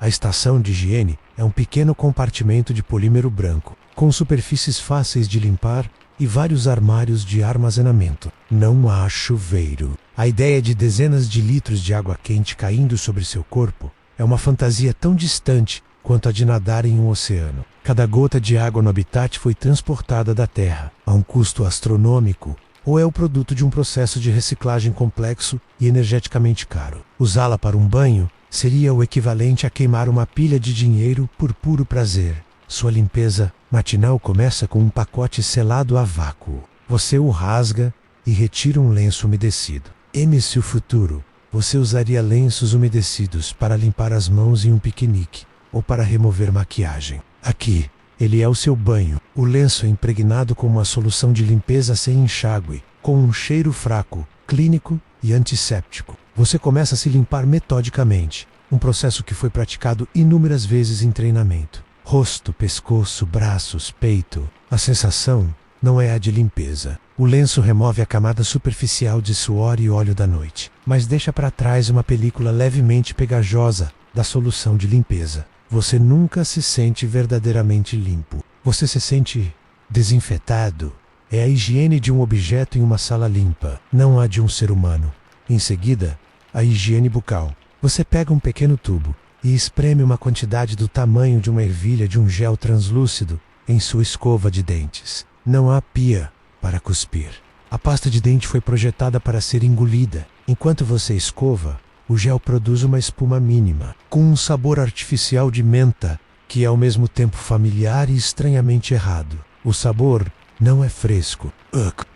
A estação de higiene é um pequeno compartimento de polímero branco, com superfícies fáceis de limpar e vários armários de armazenamento. Não há chuveiro. A ideia de dezenas de litros de água quente caindo sobre seu corpo é uma fantasia tão distante quanto a de nadar em um oceano. Cada gota de água no habitat foi transportada da Terra a um custo astronômico, ou é o produto de um processo de reciclagem complexo e energeticamente caro. Usá-la para um banho seria o equivalente a queimar uma pilha de dinheiro por puro prazer. Sua limpeza matinal começa com um pacote selado a vácuo. Você o rasga e retira um lenço umedecido. Eme-se o futuro, você usaria lenços umedecidos para limpar as mãos em um piquenique ou para remover maquiagem. Aqui, ele é o seu banho. O lenço é impregnado com uma solução de limpeza sem enxágue, com um cheiro fraco, clínico e antisséptico. Você começa a se limpar metodicamente, um processo que foi praticado inúmeras vezes em treinamento. Rosto, pescoço, braços, peito. A sensação não é a de limpeza. O lenço remove a camada superficial de suor e óleo da noite, mas deixa para trás uma película levemente pegajosa da solução de limpeza. Você nunca se sente verdadeiramente limpo. Você se sente desinfetado. É a higiene de um objeto em uma sala limpa, não a de um ser humano. Em seguida, a higiene bucal. Você pega um pequeno tubo e espreme uma quantidade do tamanho de uma ervilha de um gel translúcido em sua escova de dentes. Não há pia para cuspir. A pasta de dente foi projetada para ser engolida. Enquanto você escova, o gel produz uma espuma mínima, com um sabor artificial de menta, que é ao mesmo tempo familiar e estranhamente errado. O sabor não é fresco.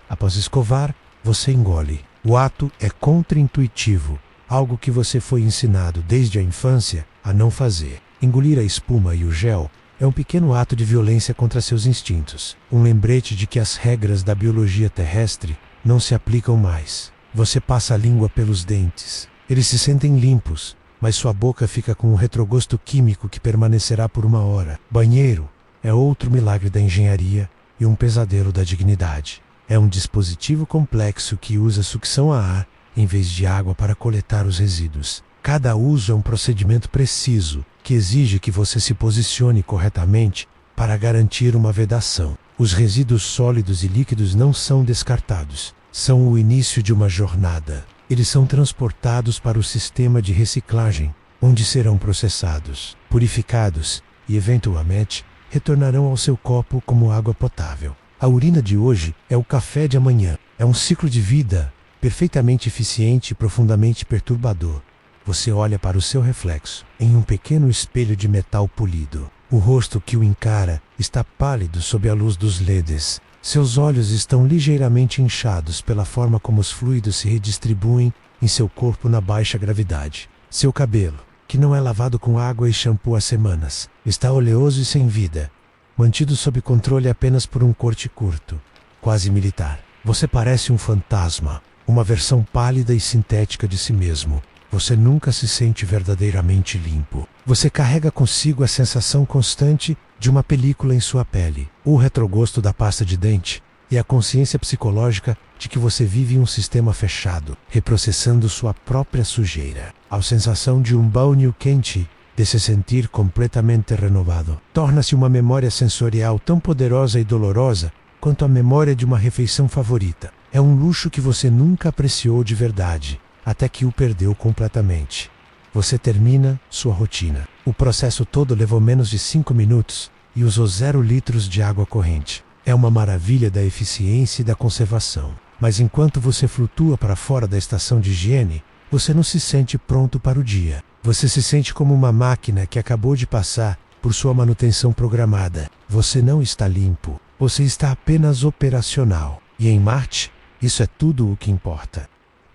Após escovar, você engole. O ato é contraintuitivo, algo que você foi ensinado desde a infância a não fazer. Engolir a espuma e o gel é um pequeno ato de violência contra seus instintos, um lembrete de que as regras da biologia terrestre não se aplicam mais. Você passa a língua pelos dentes. Eles se sentem limpos, mas sua boca fica com um retrogosto químico que permanecerá por 1 hora. Banheiro é outro milagre da engenharia e um pesadelo da dignidade. É um dispositivo complexo que usa sucção a ar em vez de água para coletar os resíduos. Cada uso é um procedimento preciso que exige que você se posicione corretamente para garantir uma vedação. Os resíduos sólidos e líquidos não são descartados, são o início de uma jornada. Eles são transportados para o sistema de reciclagem, onde serão processados, purificados e, eventualmente, retornarão ao seu copo como água potável. A urina de hoje é o café de amanhã. É um ciclo de vida perfeitamente eficiente e profundamente perturbador. Você olha para o seu reflexo em um pequeno espelho de metal polido. O rosto que o encara está pálido sob a luz dos LEDs. Seus olhos estão ligeiramente inchados pela forma como os fluidos se redistribuem em seu corpo na baixa gravidade. Seu cabelo, que não é lavado com água e shampoo há semanas, está oleoso e sem vida, mantido sob controle apenas por um corte curto, quase militar. Você parece um fantasma, uma versão pálida e sintética de si mesmo. Você nunca se sente verdadeiramente limpo. Você carrega consigo a sensação constante de uma película em sua pele, o retrogosto da pasta de dente e a consciência psicológica de que você vive em um sistema fechado, reprocessando sua própria sujeira. A sensação de um banho quente, de se sentir completamente renovado, torna-se uma memória sensorial tão poderosa e dolorosa quanto a memória de uma refeição favorita. É um luxo que você nunca apreciou de verdade, até que o perdeu completamente. Você termina sua rotina. O processo todo levou menos de 5 minutos e usou 0 litros de água corrente. É uma maravilha da eficiência e da conservação. Mas enquanto você flutua para fora da estação de higiene, você não se sente pronto para o dia. Você se sente como uma máquina que acabou de passar por sua manutenção programada. Você não está limpo. Você está apenas operacional. E em Marte, isso é tudo o que importa.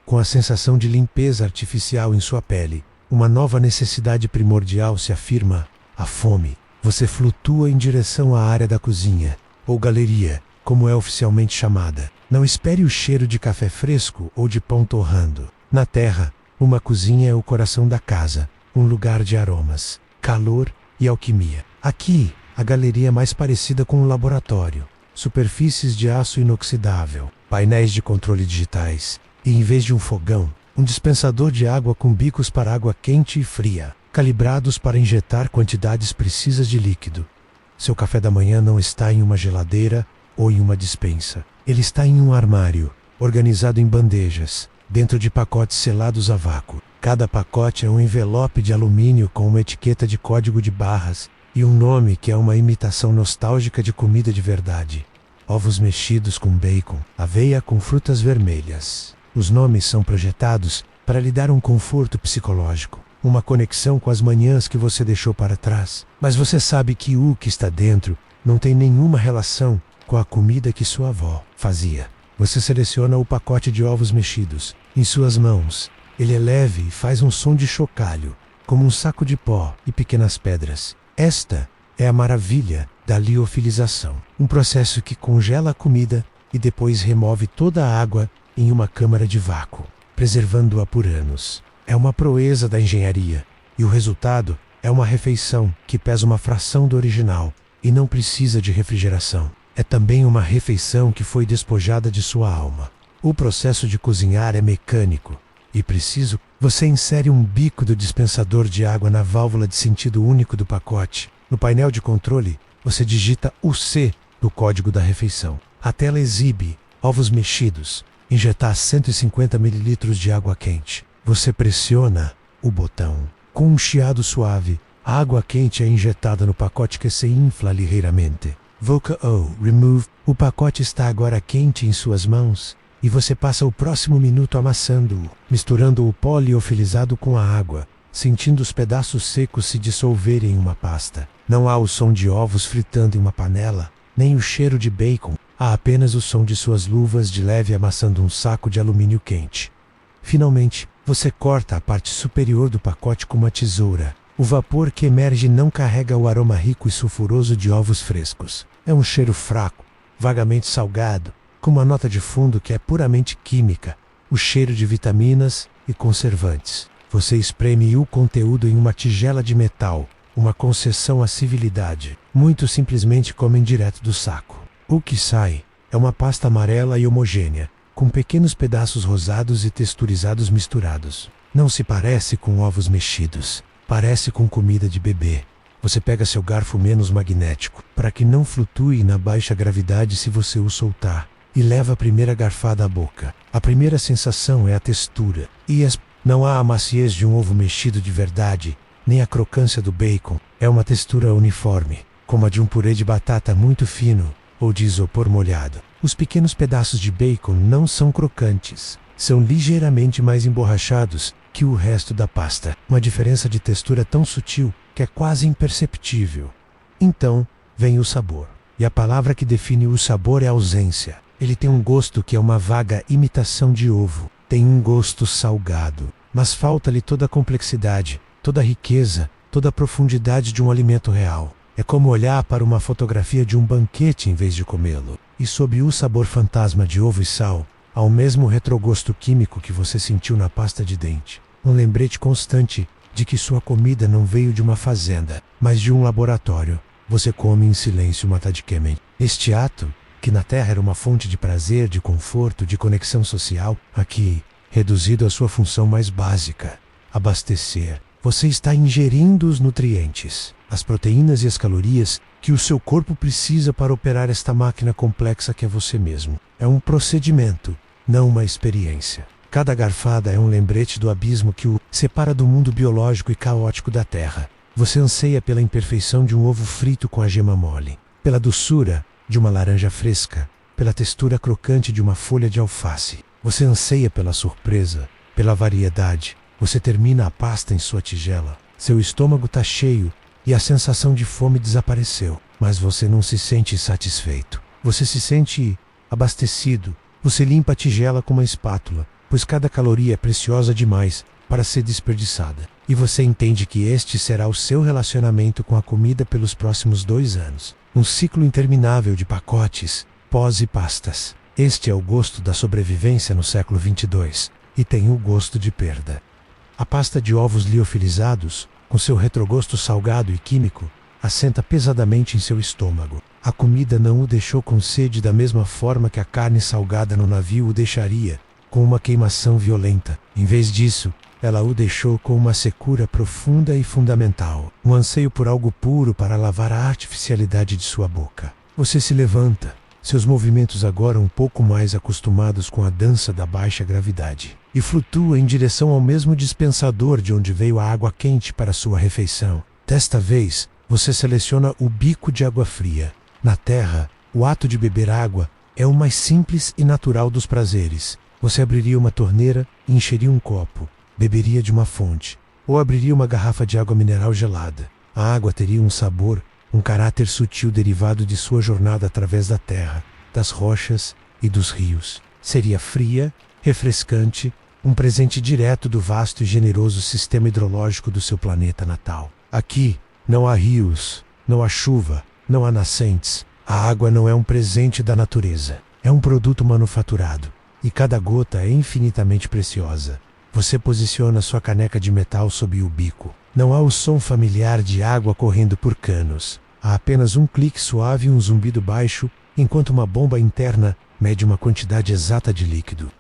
Com a sensação de limpeza artificial em sua pele, uma nova necessidade primordial se afirma: a fome. Você flutua em direção à área da cozinha, ou galeria, como é oficialmente chamada. Não espere o cheiro de café fresco ou de pão torrando. Na Terra, uma cozinha é o coração da casa, um lugar de aromas, calor e alquimia. Aqui, a galeria é mais parecida com um laboratório. Superfícies de aço inoxidável, painéis de controle digitais, e em vez de um fogão, um dispensador de água com bicos para água quente e fria, calibrados para injetar quantidades precisas de líquido. Seu café da manhã não está em uma geladeira ou em uma despensa. Ele está em um armário, organizado em bandejas, dentro de pacotes selados a vácuo. Cada pacote é um envelope de alumínio com uma etiqueta de código de barras e um nome que é uma imitação nostálgica de comida de verdade. Ovos mexidos com bacon, aveia com frutas vermelhas. Os nomes são projetados para lhe dar um conforto psicológico, uma conexão com as manhãs que você deixou para trás. Mas você sabe que o que está dentro não tem nenhuma relação com a comida que sua avó fazia. Você seleciona o pacote de ovos mexidos em suas mãos Ele é leve e faz um som de chocalho, como um saco de pó e pequenas pedras. Esta é a maravilha da liofilização, um processo que congela a comida e depois remove toda a água em uma câmara de vácuo, preservando-a por anos. É uma proeza da engenharia, e o resultado é uma refeição que pesa uma fração do original e não precisa de refrigeração. É também uma refeição que foi despojada de sua alma. O processo de cozinhar é mecânico e preciso. Você insere um bico do dispensador de água na válvula de sentido único do pacote. No painel de controle, você digita o C do código da refeição. A tela exibe ovos mexidos, injetar 150 ml de água quente. Você pressiona o botão. Com um chiado suave, a água quente é injetada no pacote que se infla ligeiramente. Voca O Remove. O pacote está agora quente em suas mãos e você passa o próximo minuto amassando-o, misturando o pó liofilizado com a água, sentindo os pedaços secos se dissolverem em uma pasta. Não há o som de ovos fritando em uma panela, nem o cheiro de bacon. Há apenas o som de suas luvas de leve amassando um saco de alumínio quente. Finalmente, você corta a parte superior do pacote com uma tesoura. O vapor que emerge não carrega o aroma rico e sulfuroso de ovos frescos. É um cheiro fraco, vagamente salgado, com uma nota de fundo que é puramente química, o cheiro de vitaminas e conservantes. Você espreme o conteúdo em uma tigela de metal, uma concessão à civilidade. Muitos simplesmente comem direto do saco. O que sai é uma pasta amarela e homogênea, com pequenos pedaços rosados e texturizados misturados. Não se parece com ovos mexidos, parece com comida de bebê. Você pega seu garfo menos magnético, para que não flutue na baixa gravidade se você o soltar, e leva a primeira garfada à boca. A primeira sensação é a textura, não há a maciez de um ovo mexido de verdade, nem a crocância do bacon. É uma textura uniforme, como a de um purê de batata muito fino, ou de isopor molhado. Os pequenos pedaços de bacon não são crocantes, são ligeiramente mais emborrachados que o resto da pasta. Uma diferença de textura tão sutil que é quase imperceptível. Então, vem o sabor. E a palavra que define o sabor é ausência. Ele tem um gosto que é uma vaga imitação de ovo. Tem um gosto salgado, mas falta-lhe toda a complexidade, toda a riqueza, toda a profundidade de um alimento real. É como olhar para uma fotografia de um banquete em vez de comê-lo. E sob o sabor fantasma de ovo e sal, há o mesmo retrogosto químico que você sentiu na pasta de dente. Um lembrete constante de que sua comida não veio de uma fazenda, mas de um laboratório. Você come em silêncio uma tadkemen. Este ato, que na Terra era uma fonte de prazer, de conforto, de conexão social, aqui, reduzido à sua função mais básica, abastecer. Você está ingerindo os nutrientes, as proteínas e as calorias que o seu corpo precisa para operar esta máquina complexa que é você mesmo. É um procedimento, não uma experiência. Cada garfada é um lembrete do abismo que o separa do mundo biológico e caótico da Terra. Você anseia pela imperfeição de um ovo frito com a gema mole, pela doçura de uma laranja fresca, pela textura crocante de uma folha de alface. Você anseia pela surpresa, pela variedade. Você termina a pasta em sua tigela. Seu estômago está cheio e a sensação de fome desapareceu. Mas você não se sente satisfeito. Você se sente abastecido. Você limpa a tigela com uma espátula, pois cada caloria é preciosa demais para ser desperdiçada. E você entende que este será o seu relacionamento com a comida pelos próximos 2 anos. Um ciclo interminável de pacotes, pós e pastas. Este é o gosto da sobrevivência no século 22 e tem o gosto de perda. A pasta de ovos liofilizados, com seu retrogosto salgado e químico, assenta pesadamente em seu estômago. A comida não o deixou com sede da mesma forma que a carne salgada no navio o deixaria, com uma queimação violenta. Em vez disso, ela o deixou com uma secura profunda e fundamental, um anseio por algo puro para lavar a artificialidade de sua boca. Você se levanta, seus movimentos agora um pouco mais acostumados com a dança da baixa gravidade, e flutua em direção ao mesmo dispensador de onde veio a água quente para sua refeição. Desta vez, você seleciona o bico de água fria. Na Terra, o ato de beber água é o mais simples e natural dos prazeres. Você abriria uma torneira e encheria um copo, beberia de uma fonte, ou abriria uma garrafa de água mineral gelada. A água teria um sabor, um caráter sutil derivado de sua jornada através da terra, das rochas e dos rios. Seria fria, refrescante, um presente direto do vasto e generoso sistema hidrológico do seu planeta natal. Aqui, não há rios, não há chuva, não há nascentes. A água não é um presente da natureza, é um produto manufaturado, e cada gota é infinitamente preciosa. Você posiciona sua caneca de metal sob o bico. Não há o som familiar de água correndo por canos. Há apenas um clique suave e um zumbido baixo, enquanto uma bomba interna mede uma quantidade exata de líquido.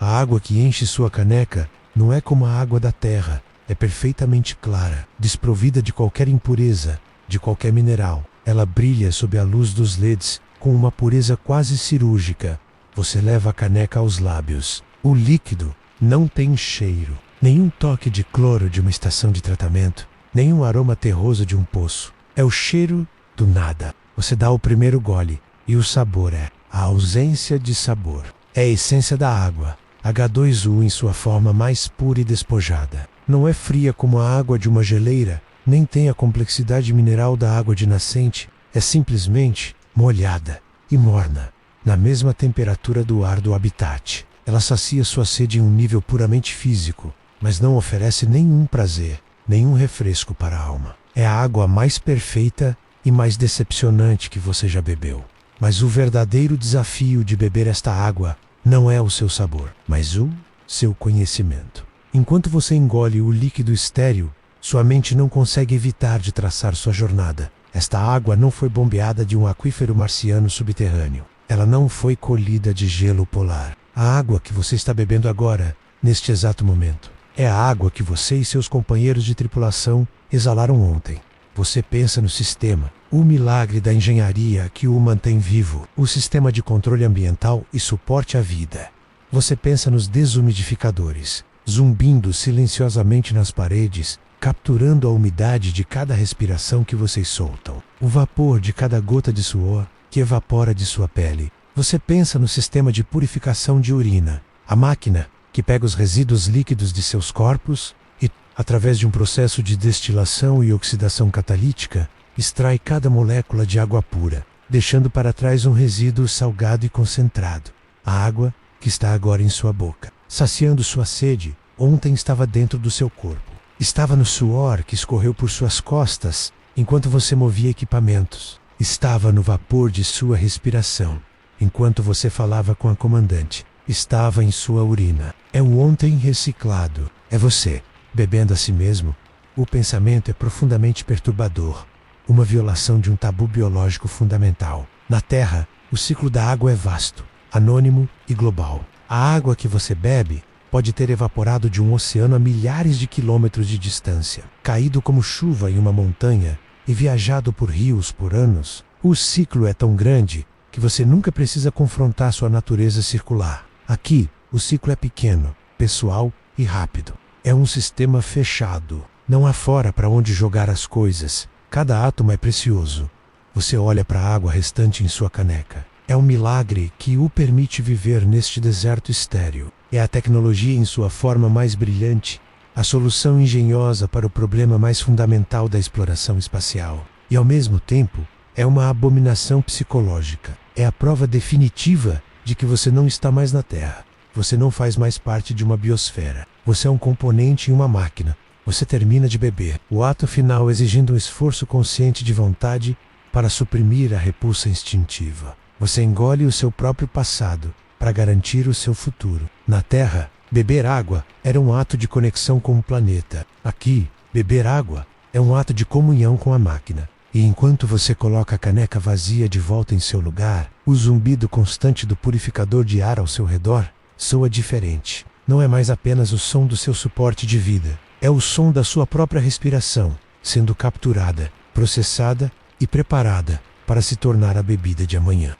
A água que enche sua caneca não é como a água da terra. É perfeitamente clara, desprovida de qualquer impureza, de qualquer mineral. Ela brilha sob a luz dos LEDs, com uma pureza quase cirúrgica. Você leva a caneca aos lábios. O líquido não tem cheiro, nenhum toque de cloro de uma estação de tratamento, nenhum aroma terroso de um poço. É o cheiro do nada. Você dá o primeiro gole, e o sabor é a ausência de sabor. É a essência da água, H2O em sua forma mais pura e despojada. Não é fria como a água de uma geleira, nem tem a complexidade mineral da água de nascente. É simplesmente molhada e morna, na mesma temperatura do ar do habitat. Ela sacia sua sede em um nível puramente físico, mas não oferece nenhum prazer, nenhum refresco para a alma. É a água mais perfeita e mais decepcionante que você já bebeu. Mas o verdadeiro desafio de beber esta água não é o seu sabor, mas o seu conhecimento. Enquanto você engole o líquido estéril, sua mente não consegue evitar de traçar sua jornada. Esta água não foi bombeada de um aquífero marciano subterrâneo. Ela não foi colhida de gelo polar. A água que você está bebendo agora, neste exato momento, é a água que você e seus companheiros de tripulação exalaram ontem. Você pensa no sistema, o milagre da engenharia que o mantém vivo, o sistema de controle ambiental e suporte à vida. Você pensa nos desumidificadores, zumbindo silenciosamente nas paredes, capturando a umidade de cada respiração que vocês soltam, o vapor de cada gota de suor que evapora de sua pele. Você pensa no sistema de purificação de urina, a máquina que pega os resíduos líquidos de seus corpos e, através de um processo de destilação e oxidação catalítica, extrai cada molécula de água pura, deixando para trás um resíduo salgado e concentrado. A água que está agora em sua boca, saciando sua sede, ontem estava dentro do seu corpo. Estava no suor que escorreu por suas costas enquanto você movia equipamentos. Estava no vapor de sua respiração, enquanto você falava com a comandante. Estava em sua urina. É o ontem reciclado. É você, bebendo a si mesmo. O pensamento é profundamente perturbador. Uma violação de um tabu biológico fundamental. Na Terra, o ciclo da água é vasto, anônimo e global. A água que você bebe pode ter evaporado de um oceano a milhares de quilômetros de distância, caído como chuva em uma montanha e viajado por rios por anos. O ciclo é tão grande que você nunca precisa confrontar sua natureza circular. Aqui, o ciclo é pequeno, pessoal e rápido. É um sistema fechado. Não há fora para onde jogar as coisas. Cada átomo é precioso. Você olha para a água restante em sua caneca. É um milagre que o permite viver neste deserto estéril. É a tecnologia em sua forma mais brilhante, a solução engenhosa para o problema mais fundamental da exploração espacial. E, ao mesmo tempo, é uma abominação psicológica. É a prova definitiva de que você não está mais na Terra. Você não faz mais parte de uma biosfera. Você é um componente em uma máquina. Você termina de beber. O ato final exigindo um esforço consciente de vontade para suprimir a repulsa instintiva. Você engole o seu próprio passado para garantir o seu futuro. Na Terra, beber água era um ato de conexão com o planeta. Aqui, beber água é um ato de comunhão com a máquina. E enquanto você coloca a caneca vazia de volta em seu lugar, o zumbido constante do purificador de ar ao seu redor soa diferente. Não é mais apenas o som do seu suporte de vida. É o som da sua própria respiração, sendo capturada, processada e preparada para se tornar a bebida de amanhã.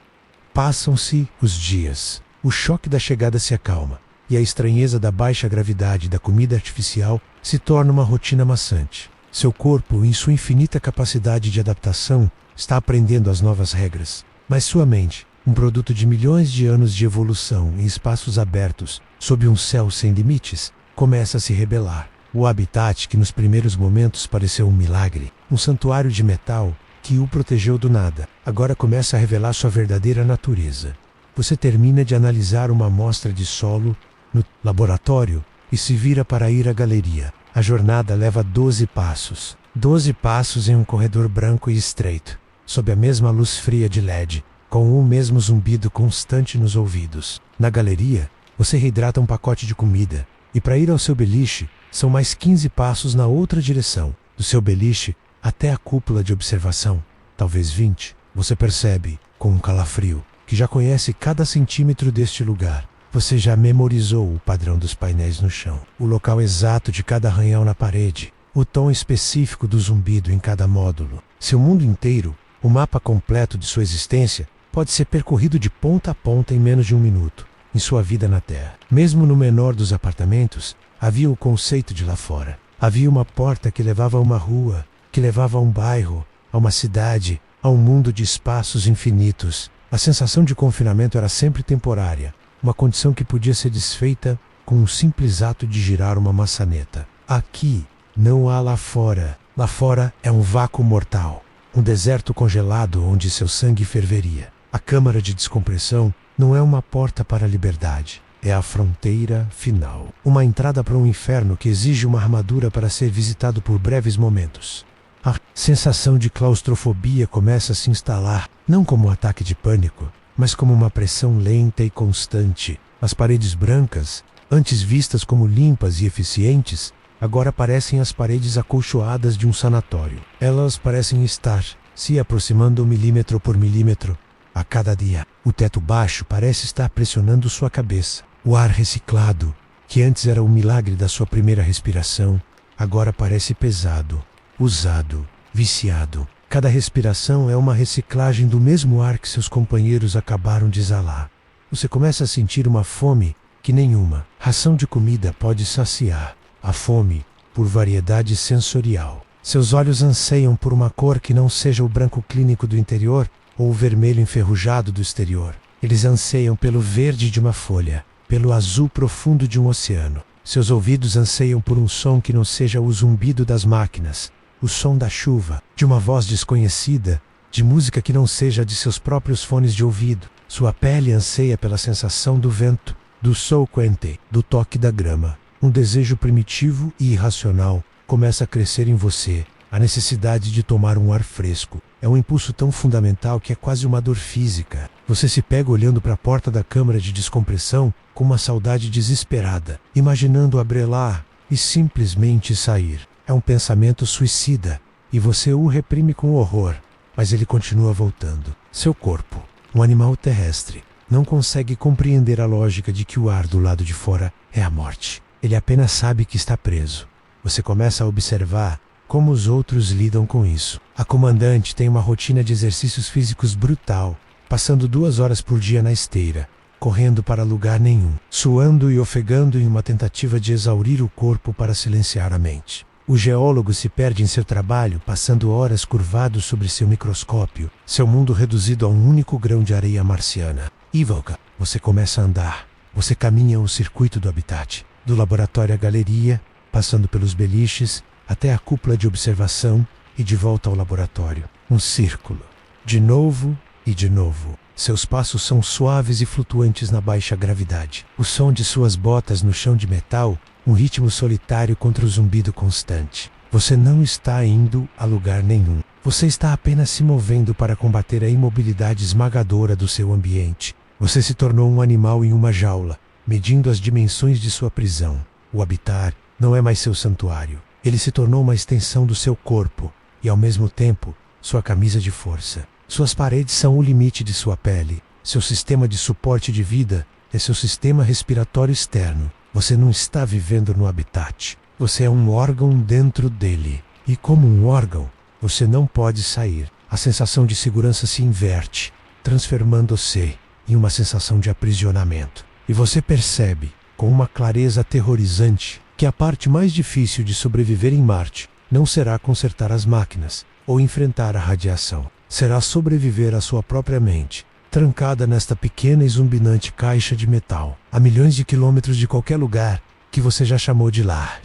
Passam-se os dias. O choque da chegada se acalma, e a estranheza da baixa gravidade da comida artificial se torna uma rotina maçante. Seu corpo, em sua infinita capacidade de adaptação, está aprendendo as novas regras. Mas sua mente, um produto de milhões de anos de evolução em espaços abertos, sob um céu sem limites, começa a se rebelar. O habitat que nos primeiros momentos pareceu um milagre, um santuário de metal que o protegeu do nada, agora começa a revelar sua verdadeira natureza. você termina de analisar uma amostra de solo no laboratório e se vira para ir à galeria. A jornada leva 12 passos. 12 passos em um corredor branco e estreito, sob a mesma luz fria de LED, com o mesmo zumbido constante nos ouvidos. Na galeria, você reidrata um pacote de comida, e para ir ao seu beliche, são mais 15 passos na outra direção. Do seu beliche até a cúpula de observação, talvez 20, você percebe, com um calafrio, que já conhece cada centímetro deste lugar. Você já memorizou o padrão dos painéis no chão, o local exato de cada arranhão na parede, o tom específico do zumbido em cada módulo. Seu mundo inteiro, o mapa completo de sua existência, pode ser percorrido de ponta a ponta em menos de um minuto, em sua vida na Terra. Mesmo no menor dos apartamentos, havia o conceito de lá fora. Havia uma porta que levava a uma rua, que levava a um bairro, a uma cidade, a um mundo de espaços infinitos. A sensação de confinamento era sempre temporária, uma condição que podia ser desfeita com um simples ato de girar uma maçaneta. Aqui não há lá fora. Lá fora é um vácuo mortal, um deserto congelado onde seu sangue ferveria. A câmara de descompressão não é uma porta para a liberdade, é a fronteira final. Uma entrada para um inferno que exige uma armadura para ser visitado por breves momentos. A sensação de claustrofobia começa a se instalar, não como um ataque de pânico, mas como uma pressão lenta e constante. As paredes brancas, antes vistas como limpas e eficientes, agora parecem as paredes acolchoadas de um sanatório. Elas parecem estar se aproximando milímetro por milímetro a cada dia. O teto baixo parece estar pressionando sua cabeça. O ar reciclado, que antes era o milagre da sua primeira respiração, agora parece pesado, usado, viciado. Cada respiração é uma reciclagem do mesmo ar que seus companheiros acabaram de exalar. Você começa a sentir uma fome que nenhuma ração de comida pode saciar. A fome por variedade sensorial. Seus olhos anseiam por uma cor que não seja o branco clínico do interior ou o vermelho enferrujado do exterior. Eles anseiam pelo verde de uma folha, pelo azul profundo de um oceano. Seus ouvidos anseiam por um som que não seja o zumbido das máquinas, o som da chuva, de uma voz desconhecida, de música que não seja de seus próprios fones de ouvido. Sua pele anseia pela sensação do vento, do sol quente, do toque da grama. Um desejo primitivo e irracional começa a crescer em você. A necessidade de tomar um ar fresco é um impulso tão fundamental que é quase uma dor física. Você se pega olhando para a porta da câmara de descompressão com uma saudade desesperada, imaginando abrir lá e simplesmente sair. É um pensamento suicida e você o reprime com horror, mas ele continua voltando. Seu corpo, um animal terrestre, não consegue compreender a lógica de que o ar do lado de fora é a morte. Ele apenas sabe que está preso. Você começa a observar como os outros lidam com isso. A comandante tem uma rotina de exercícios físicos brutal, passando 2 horas por dia na esteira, correndo para lugar nenhum, suando e ofegando em uma tentativa de exaurir o corpo para silenciar a mente. O geólogo se perde em seu trabalho, passando horas curvado sobre seu microscópio, seu mundo reduzido a um único grão de areia marciana. Ivalka, você começa a andar. Você caminha o circuito do habitat, do laboratório à galeria, passando pelos beliches, até a cúpula de observação e de volta ao laboratório. Um círculo. De novo e de novo. Seus passos são suaves e flutuantes na baixa gravidade. O som de suas botas no chão de metal, um ritmo solitário contra o zumbido constante. Você não está indo a lugar nenhum. Você está apenas se movendo para combater a imobilidade esmagadora do seu ambiente. Você se tornou um animal em uma jaula, medindo as dimensões de sua prisão. O habitat não é mais seu santuário. Ele se tornou uma extensão do seu corpo e, ao mesmo tempo, sua camisa de força. Suas paredes são o limite de sua pele. Seu sistema de suporte de vida é seu sistema respiratório externo. Você não está vivendo no habitat. Você é um órgão dentro dele. E como um órgão, você não pode sair. A sensação de segurança se inverte, transformando-se em uma sensação de aprisionamento. E você percebe, com uma clareza aterrorizante, que a parte mais difícil de sobreviver em Marte não será consertar as máquinas ou enfrentar a radiação. Será sobreviver à sua própria mente, trancada nesta pequena e zumbinante caixa de metal, a milhões de quilômetros de qualquer lugar que você já chamou de lar.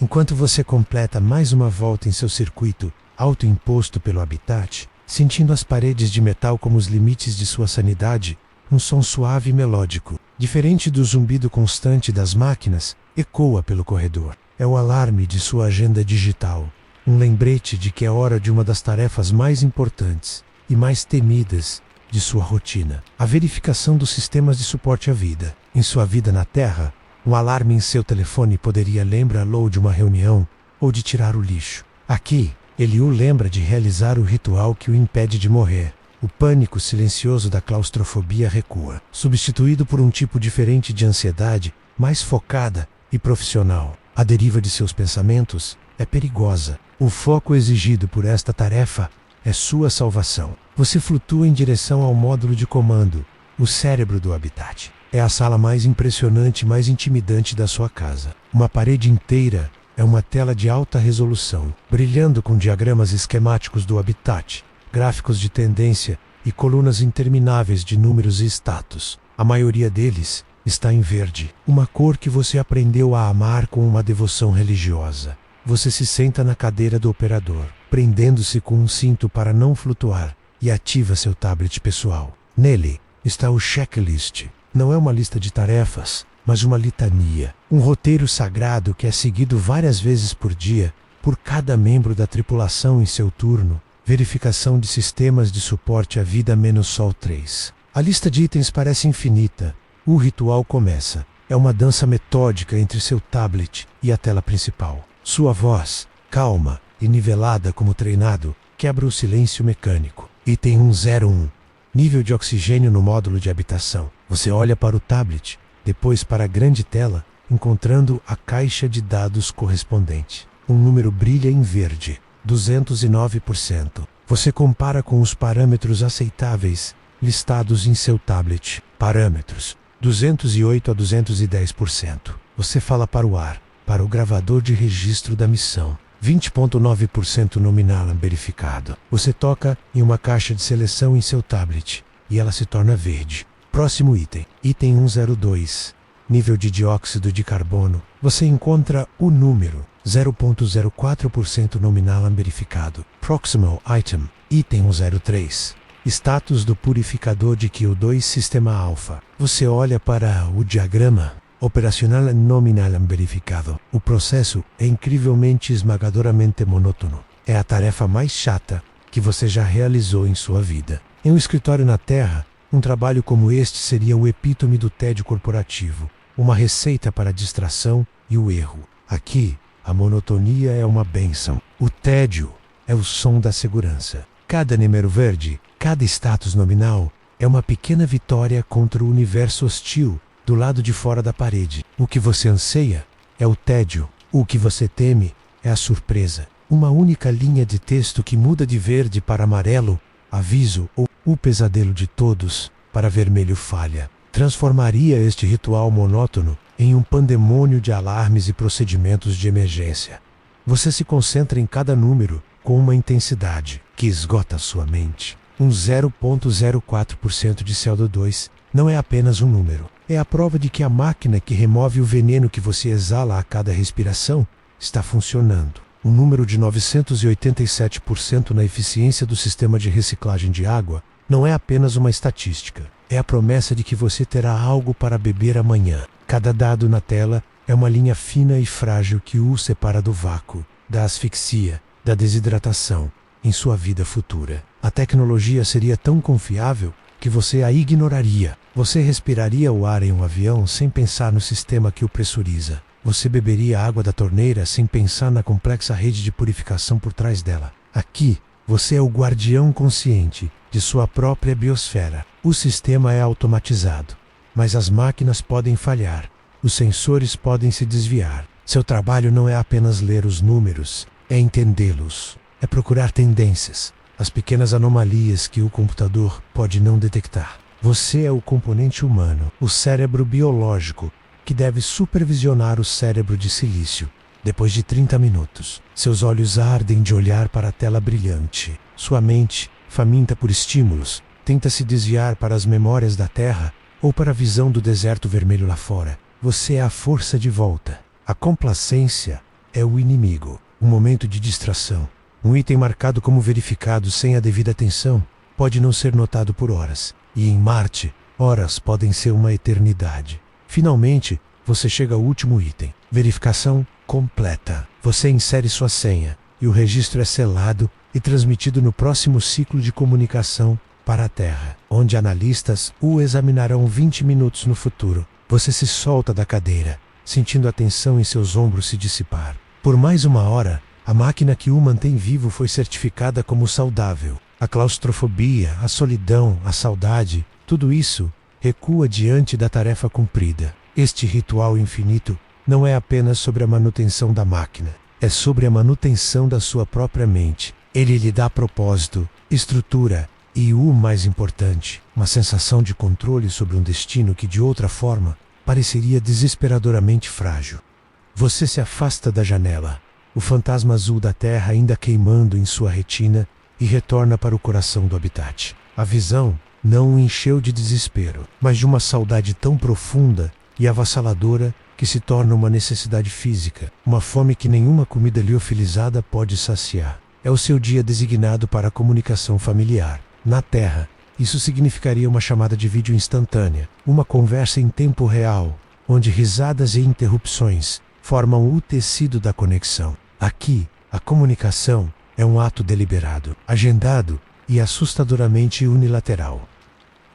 Enquanto você completa mais uma volta em seu circuito autoimposto pelo habitat, sentindo as paredes de metal como os limites de sua sanidade, um som suave e melódico, diferente do zumbido constante das máquinas, ecoa pelo corredor. É o alarme de sua agenda digital, um lembrete de que é hora de uma das tarefas mais importantes e mais temidas de sua rotina: a verificação dos sistemas de suporte à vida. Em sua vida na Terra, um alarme em seu telefone poderia lembrá-lo de uma reunião ou de tirar o lixo. Aqui, ele o lembra de realizar o ritual que o impede de morrer. O pânico silencioso da claustrofobia recua, substituído por um tipo diferente de ansiedade, mais focada e profissional. A deriva de seus pensamentos é perigosa. O foco exigido por esta tarefa é sua salvação. Você flutua em direção ao módulo de comando, o cérebro do habitat. É a sala mais impressionante e mais intimidante da sua casa. Uma parede inteira é uma tela de alta resolução, brilhando com diagramas esquemáticos do habitat, gráficos de tendência e colunas intermináveis de números e status. A maioria deles está em verde, uma cor que você aprendeu a amar com uma devoção religiosa. Você se senta na cadeira do operador, prendendo-se com um cinto para não flutuar, e ativa seu tablet pessoal. Nele está o checklist. Não é uma lista de tarefas, mas uma litania. Um roteiro sagrado que é seguido várias vezes por dia, por cada membro da tripulação em seu turno. Verificação de sistemas de suporte à vida -Sol 3. A lista de itens parece infinita. O ritual começa. É uma dança metódica entre seu tablet e a tela principal. Sua voz, calma e nivelada como treinado, quebra o silêncio mecânico. Item 101. Nível de oxigênio no módulo de habitação. Você olha para o tablet, depois para a grande tela, encontrando a caixa de dados correspondente. Um número brilha em verde, 209%. Você compara com os parâmetros aceitáveis listados em seu tablet. Parâmetros: 208 a 210%. Você fala para o ar, para o gravador de registro da missão. 20,9% nominal verificado. Você toca em uma caixa de seleção em seu tablet e ela se torna verde. Próximo item. Item 102. Nível de dióxido de carbono. Você encontra o número 0,04% nominal verificado. Proximal item. Item 103. Status do purificador de Q2 Sistema Alpha. Você olha para o diagrama operacional nominal verificado. O processo é incrivelmente esmagadoramente monótono. É a tarefa mais chata que você já realizou em sua vida. Em um escritório na Terra, um trabalho como este seria o epítome do tédio corporativo, uma receita para a distração e o erro. Aqui, a monotonia é uma bênção. O tédio é o som da segurança. Cada número verde, cada status nominal, é uma pequena vitória contra o universo hostil do lado de fora da parede. O que você anseia é o tédio. O que você teme é a surpresa. Uma única linha de texto que muda de verde para amarelo, aviso, ou o pesadelo de todos, para vermelho falha. Transformaria este ritual monótono em um pandemônio de alarmes e procedimentos de emergência. Você se concentra em cada número com uma intensidade que esgota sua mente. Um 0,04% de CO2 não é apenas um número. É a prova de que a máquina que remove o veneno que você exala a cada respiração está funcionando. Um número de 987% na eficiência do sistema de reciclagem de água não é apenas uma estatística. É a promessa de que você terá algo para beber amanhã. Cada dado na tela é uma linha fina e frágil que o separa do vácuo, da asfixia, da desidratação em sua vida futura. A tecnologia seria tão confiável que você a ignoraria. Você respiraria o ar em um avião sem pensar no sistema que o pressuriza. Você beberia a água da torneira sem pensar na complexa rede de purificação por trás dela. Aqui, você é o guardião consciente de sua própria biosfera. O sistema é automatizado, mas as máquinas podem falhar. Os sensores podem se desviar. Seu trabalho não é apenas ler os números, é entendê-los. É procurar tendências, as pequenas anomalias que o computador pode não detectar. Você é o componente humano, o cérebro biológico, que deve supervisionar o cérebro de silício. Depois de 30 minutos, seus olhos ardem de olhar para a tela brilhante. Sua mente, faminta por estímulos, tenta se desviar para as memórias da Terra ou para a visão do deserto vermelho lá fora. Você é a força de volta. A complacência é o inimigo. Um momento de distração. Um item marcado como verificado sem a devida atenção pode não ser notado por horas. E em Marte, Horas podem ser uma eternidade. Finalmente, você chega ao último item. Verificação completa. Você insere sua senha e o registro é selado e transmitido no próximo ciclo de comunicação para a Terra, onde analistas o examinarão 20 minutos no futuro. Você se solta da cadeira, sentindo a tensão em seus ombros se dissipar. Por mais uma hora, a máquina que o mantém vivo foi certificada como saudável. A claustrofobia, a solidão, a saudade, tudo isso recua diante da tarefa cumprida. Este ritual infinito não é apenas sobre a manutenção da máquina, é sobre a manutenção da sua própria mente. Ele lhe dá propósito, estrutura e o mais importante, uma sensação de controle sobre um destino que de outra forma pareceria desesperadoramente frágil. Você se afasta da janela, o fantasma azul da Terra ainda queimando em sua retina, e retorna para o coração do habitat. A visão não o encheu de desespero, mas de uma saudade tão profunda e avassaladora que se torna uma necessidade física, uma fome que nenhuma comida liofilizada pode saciar. É o seu dia designado para a comunicação familiar. Na Terra, isso significaria uma chamada de vídeo instantânea, uma conversa em tempo real, onde risadas e interrupções formam o tecido da conexão. Aqui, a comunicação é um ato deliberado, agendado e assustadoramente unilateral.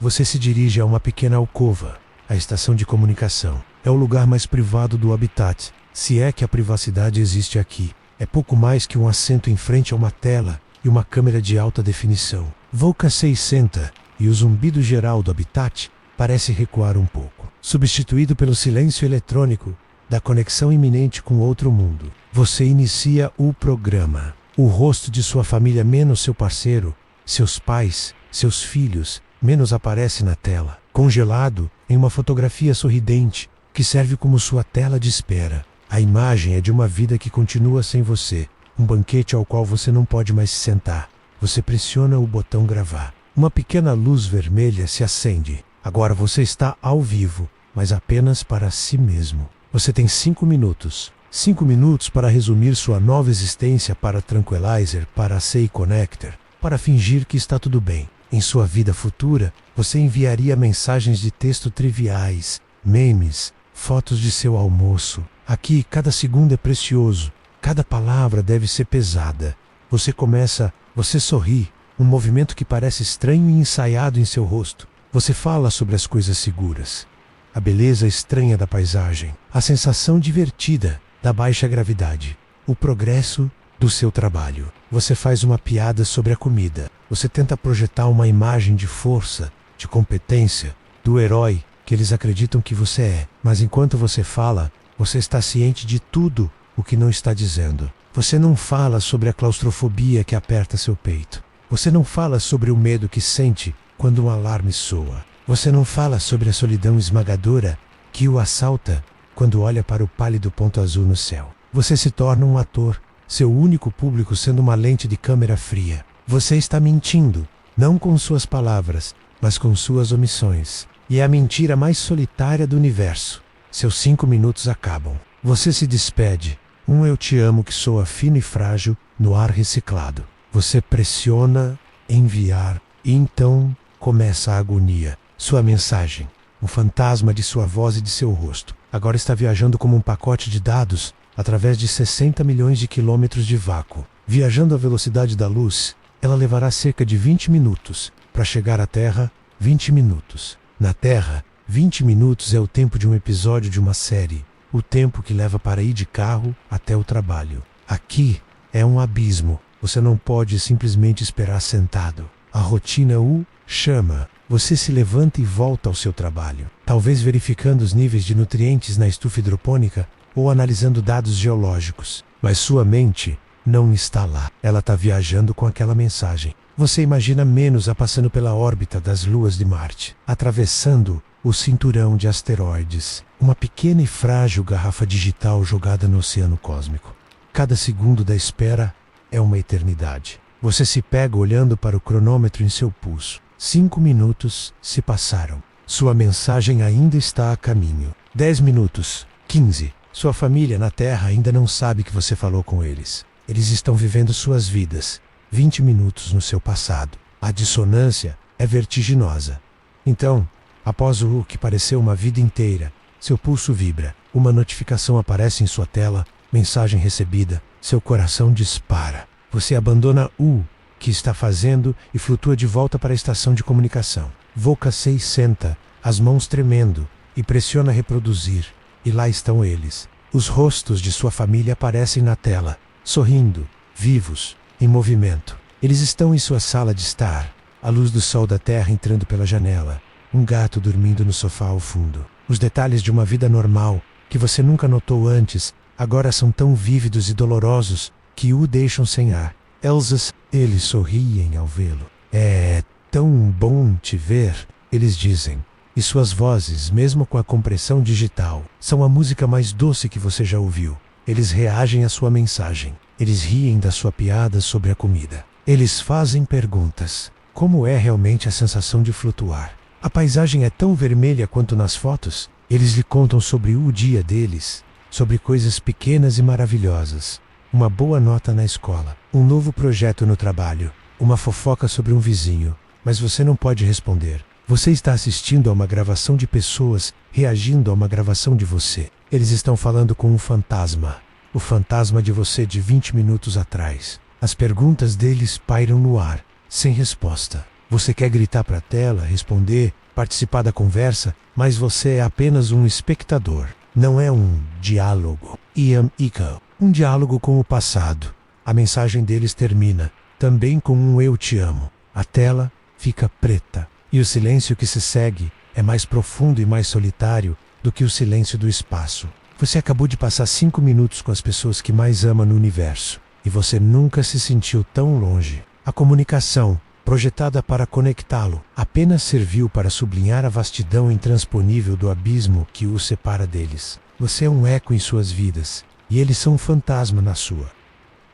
Você se dirige a uma pequena alcova, a estação de comunicação. É o lugar mais privado do habitat, se é que a privacidade existe aqui. É pouco mais que um assento em frente a uma tela e uma câmera de alta definição. Volca 600 e o zumbido geral do habitat parece recuar um pouco, substituído pelo silêncio eletrônico da conexão iminente com outro mundo. Você inicia o programa. O rosto de sua família menos seu parceiro, seus pais, seus filhos, menos aparece na tela, congelado em uma fotografia sorridente que serve como sua tela de espera. A imagem é de uma vida que continua sem você, um banquete ao qual você não pode mais se sentar. Você pressiona o botão gravar. Uma pequena luz vermelha se acende. Agora você está ao vivo, mas apenas para si mesmo. Você tem 5 minutos. 5 minutos para resumir sua nova existência para Tranquilizer, para Say Connector, para fingir que está tudo bem. Em sua vida futura, você enviaria mensagens de texto triviais, memes, fotos de seu almoço. Aqui, cada segundo é precioso. Cada palavra deve ser pesada. Você sorri, um movimento que parece estranho e ensaiado em seu rosto. Você fala sobre as coisas seguras, a beleza estranha da paisagem, a sensação divertida da baixa gravidade, o progresso do seu trabalho. Você faz uma piada sobre a comida. Você tenta projetar uma imagem de força, de competência, do herói que eles acreditam que você é. Mas enquanto você fala, você está ciente de tudo o que não está dizendo. Você não fala sobre a claustrofobia que aperta seu peito. Você não fala sobre o medo que sente quando um alarme soa. Você não fala sobre a solidão esmagadora que o assalta quando olha para o pálido ponto azul no céu. Você se torna um ator, seu único público sendo uma lente de câmera fria. Você está mentindo, não com suas palavras, mas com suas omissões. E é a mentira mais solitária do universo. Seus 5 minutos acabam. Você se despede. Um eu te amo que soa fino e frágil no ar reciclado. Você pressiona enviar e então começa a agonia. Sua mensagem, um fantasma de sua voz e de seu rosto, agora está viajando como um pacote de dados através de 60 milhões de quilômetros de vácuo. Viajando à velocidade da luz, ela levará cerca de 20 minutos. Para chegar à Terra, 20 minutos. Na Terra, 20 minutos é o tempo de um episódio de uma série. O tempo que leva para ir de carro até o trabalho. Aqui é um abismo. Você não pode simplesmente esperar sentado. A rotina o chama. Você se levanta e volta ao seu trabalho. Talvez verificando os níveis de nutrientes na estufa hidropônica ou analisando dados geológicos. Mas sua mente não está lá. Ela está viajando com aquela mensagem. Você imagina Menos passando pela órbita das luas de Marte, atravessando o cinturão de asteroides, uma pequena e frágil garrafa digital jogada no oceano cósmico. Cada segundo da espera é uma eternidade. Você se pega olhando para o cronômetro em seu pulso. 5 minutos se passaram. Sua mensagem ainda está a caminho. 10 minutos. 15. Sua família na Terra ainda não sabe que você falou com eles. Eles estão vivendo suas vidas. 20 minutos no seu passado. A dissonância é vertiginosa. Então, Após o que pareceu uma vida inteira, seu pulso vibra, uma notificação aparece em sua tela, mensagem recebida, seu coração dispara. Você abandona o que está fazendo e flutua de volta para a estação de comunicação. Voca 6 senta, as mãos tremendo, e pressiona reproduzir. E lá estão eles. Os rostos de sua família aparecem na tela, sorrindo, vivos, em movimento. Eles estão em sua sala de estar, a luz do sol da terra entrando pela janela, um gato dormindo no sofá ao fundo. Os detalhes de uma vida normal, que você nunca notou antes, agora são tão vívidos e dolorosos que o deixam sem ar. Elsa, eles sorriem ao vê-lo. É tão bom te ver, eles dizem. E suas vozes, mesmo com a compressão digital, são a música mais doce que você já ouviu. Eles reagem à sua mensagem. Eles riem da sua piada sobre a comida. Eles fazem perguntas. Como é realmente a sensação de flutuar? A paisagem é tão vermelha quanto nas fotos? Eles lhe contam sobre o dia deles, sobre coisas pequenas e maravilhosas. Uma boa nota na escola, um novo projeto no trabalho, uma fofoca sobre um vizinho. Mas você não pode responder. Você está assistindo a uma gravação de pessoas reagindo a uma gravação de você. Eles estão falando com um fantasma. O fantasma de você de 20 minutos atrás. As perguntas deles pairam no ar, sem resposta. Você quer gritar para a tela, responder, participar da conversa, mas você é apenas um espectador. Não é um diálogo. Ian Eco. Um diálogo com o passado. A mensagem deles termina, também com um eu te amo. A tela fica preta. E o silêncio que se segue é mais profundo e mais solitário do que o silêncio do espaço. Você acabou de passar 5 minutos com as pessoas que mais ama no universo. E você nunca se sentiu tão longe. A comunicação, projetada para conectá-lo, apenas serviu para sublinhar a vastidão intransponível do abismo que os separa deles. Você é um eco em suas vidas, e eles são um fantasma na sua.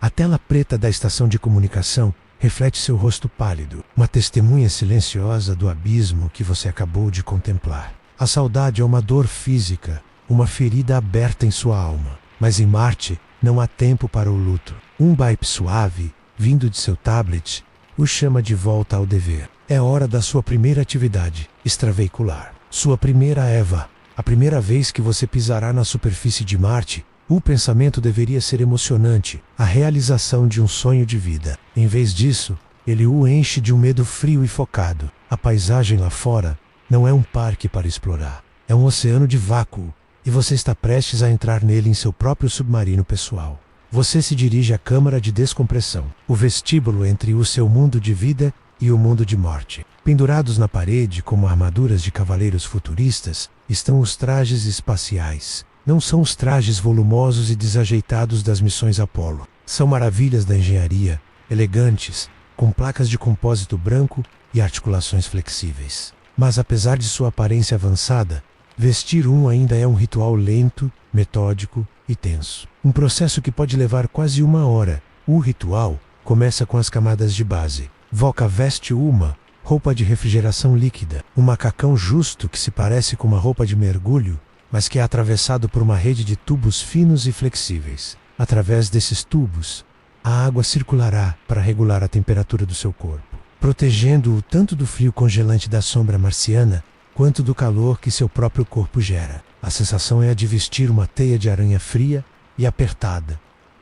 A tela preta da estação de comunicação reflete seu rosto pálido, uma testemunha silenciosa do abismo que você acabou de contemplar. A saudade é uma dor física, uma ferida aberta em sua alma. Mas em Marte, não há tempo para o luto. Um bip suave, vindo de seu tablet, o chama de volta ao dever. É hora da sua primeira atividade, extraveicular. Sua primeira EVA. A primeira vez que você pisará na superfície de Marte, o pensamento deveria ser emocionante, a realização de um sonho de vida. Em vez disso, ele o enche de um medo frio e focado. A paisagem lá fora não é um parque para explorar. É um oceano de vácuo, e você está prestes a entrar nele em seu próprio submarino pessoal. Você se dirige à câmara de descompressão, o vestíbulo entre o seu mundo de vida e o mundo de morte. Pendurados na parede como armaduras de cavaleiros futuristas, estão os trajes espaciais. Não são os trajes volumosos e desajeitados das missões Apollo. São maravilhas da engenharia, elegantes, com placas de compósito branco e articulações flexíveis. Mas apesar de sua aparência avançada, vestir um ainda é um ritual lento, metódico e tenso. Um processo que pode levar quase 1 hora. O ritual começa com as camadas de base. Voca veste uma roupa de refrigeração líquida, um macacão justo que se parece com uma roupa de mergulho, mas que é atravessado por uma rede de tubos finos e flexíveis. Através desses tubos, a água circulará para regular a temperatura do seu corpo, protegendo-o tanto do frio congelante da sombra marciana, quanto do calor que seu próprio corpo gera. A sensação é a de vestir uma teia de aranha fria e apertada.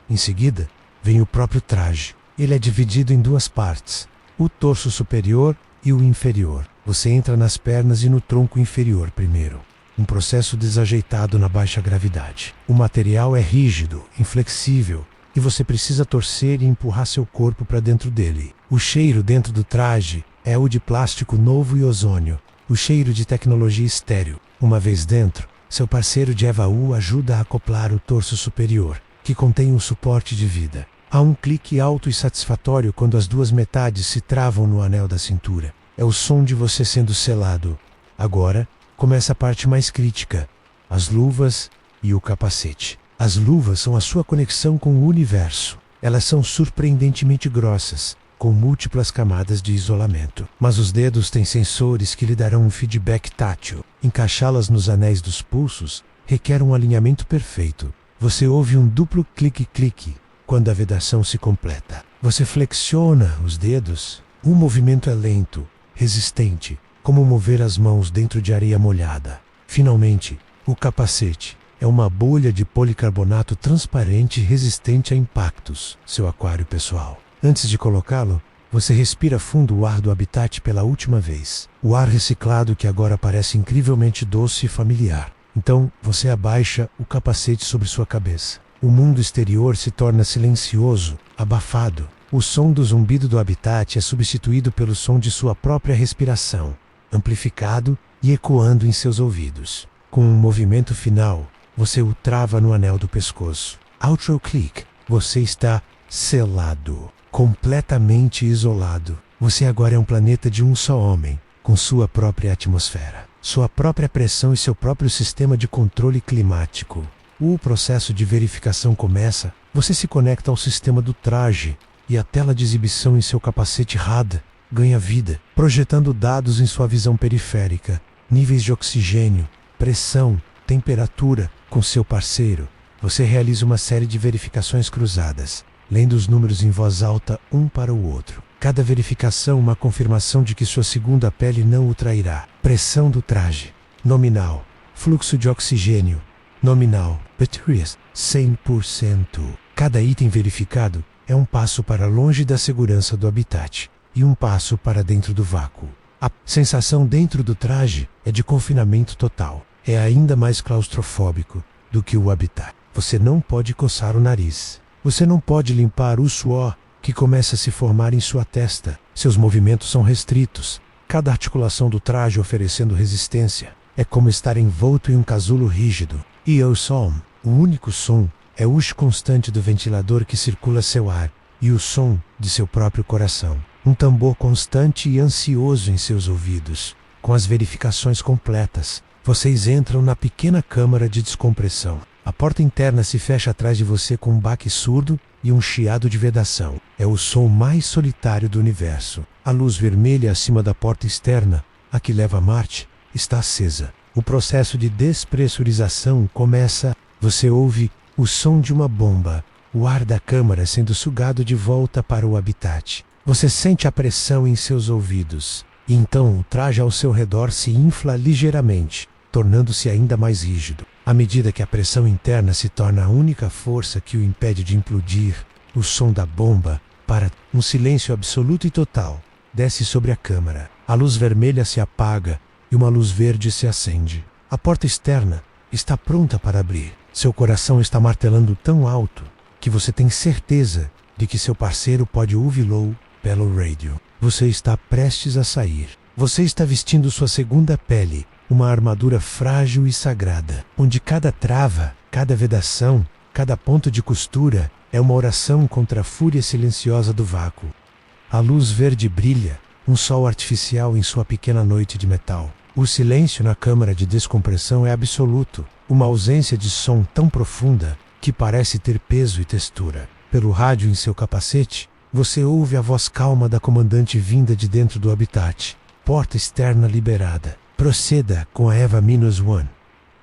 Em seguida, vem o próprio traje. Ele é dividido em 2 partes, o torso superior e o inferior. Você entra nas pernas e no tronco inferior primeiro. Um processo desajeitado na baixa gravidade. O material é rígido, inflexível, e você precisa torcer e empurrar seu corpo para dentro dele. O cheiro dentro do traje é o de plástico novo e ozônio, o cheiro de tecnologia estéril. Uma vez dentro, seu parceiro de EVA-U ajuda a acoplar o torso superior, que contém um suporte de vida. Há um clique alto e satisfatório quando as 2 metades se travam no anel da cintura. É o som de você sendo selado. Agora, começa a parte mais crítica, as luvas e o capacete. As luvas são a sua conexão com o universo. Elas são surpreendentemente grossas, com múltiplas camadas de isolamento. Mas os dedos têm sensores que lhe darão um feedback tátil. Encaixá-las nos anéis dos pulsos requer um alinhamento perfeito. Você ouve um duplo clique-clique quando a vedação se completa. Você flexiona os dedos. O movimento é lento, resistente, como mover as mãos dentro de areia molhada. Finalmente, o capacete é uma bolha de policarbonato transparente resistente a impactos, seu aquário pessoal. Antes de colocá-lo, você respira fundo o ar do habitat pela última vez. O ar reciclado que agora parece incrivelmente doce e familiar. Então, você abaixa o capacete sobre sua cabeça. O mundo exterior se torna silencioso, abafado. O som do zumbido do habitat é substituído pelo som de sua própria respiração, amplificado e ecoando em seus ouvidos. Com um movimento final, você o trava no anel do pescoço. Outro click. Você está selado, completamente isolado. Você agora é um planeta de um só homem, com sua própria atmosfera, sua própria pressão e seu próprio sistema de controle climático. O processo de verificação começa. Você se conecta ao sistema do traje e a tela de exibição em seu capacete RAD ganha vida, projetando dados em sua visão periférica, níveis de oxigênio, pressão, temperatura. Com seu parceiro, você realiza uma série de verificações cruzadas, lendo os números em voz alta um para o outro. Cada verificação uma confirmação de que sua segunda pele não o trairá. Pressão do traje, nominal. Fluxo de oxigênio, nominal. Baterias, 100%. Cada item verificado é um passo para longe da segurança do habitat e um passo para dentro do vácuo. A sensação dentro do traje é de confinamento total. É ainda mais claustrofóbico do que o habitat. Você não pode coçar o nariz. Você não pode limpar o suor que começa a se formar em sua testa. Seus movimentos são restritos, cada articulação do traje oferecendo resistência. É como estar envolto em um casulo rígido. E o som, o único som, é o uso constante do ventilador que circula seu ar e o som de seu próprio coração. Um tambor constante e ansioso em seus ouvidos. Com as verificações completas, vocês entram na pequena câmara de descompressão. A porta interna se fecha atrás de você com um baque surdo e um chiado de vedação. É o som mais solitário do universo. A luz vermelha acima da porta externa, a que leva a Marte, está acesa. O processo de despressurização começa. Você ouve o som de uma bomba, o ar da câmara sendo sugado de volta para o habitat. Você sente a pressão em seus ouvidos. E então o traje ao seu redor se infla ligeiramente, tornando-se ainda mais rígido. À medida que a pressão interna se torna a única força que o impede de implodir, o som da bomba, para um silêncio absoluto e total, desce sobre a câmara. A luz vermelha se apaga e uma luz verde se acende. A porta externa está pronta para abrir. Seu coração está martelando tão alto que você tem certeza de que seu parceiro pode ouvi-lo pelo rádio. Você está prestes a sair. Você está vestindo sua segunda pele, uma armadura frágil e sagrada, onde cada trava, cada vedação, cada ponto de costura é uma oração contra a fúria silenciosa do vácuo. A luz verde brilha, um sol artificial em sua pequena noite de metal. O silêncio na câmara de descompressão é absoluto, uma ausência de som tão profunda que parece ter peso e textura. Pelo rádio em seu capacete, você ouve a voz calma da comandante vinda de dentro do habitat. Porta externa liberada. Proceda com a EVA-1.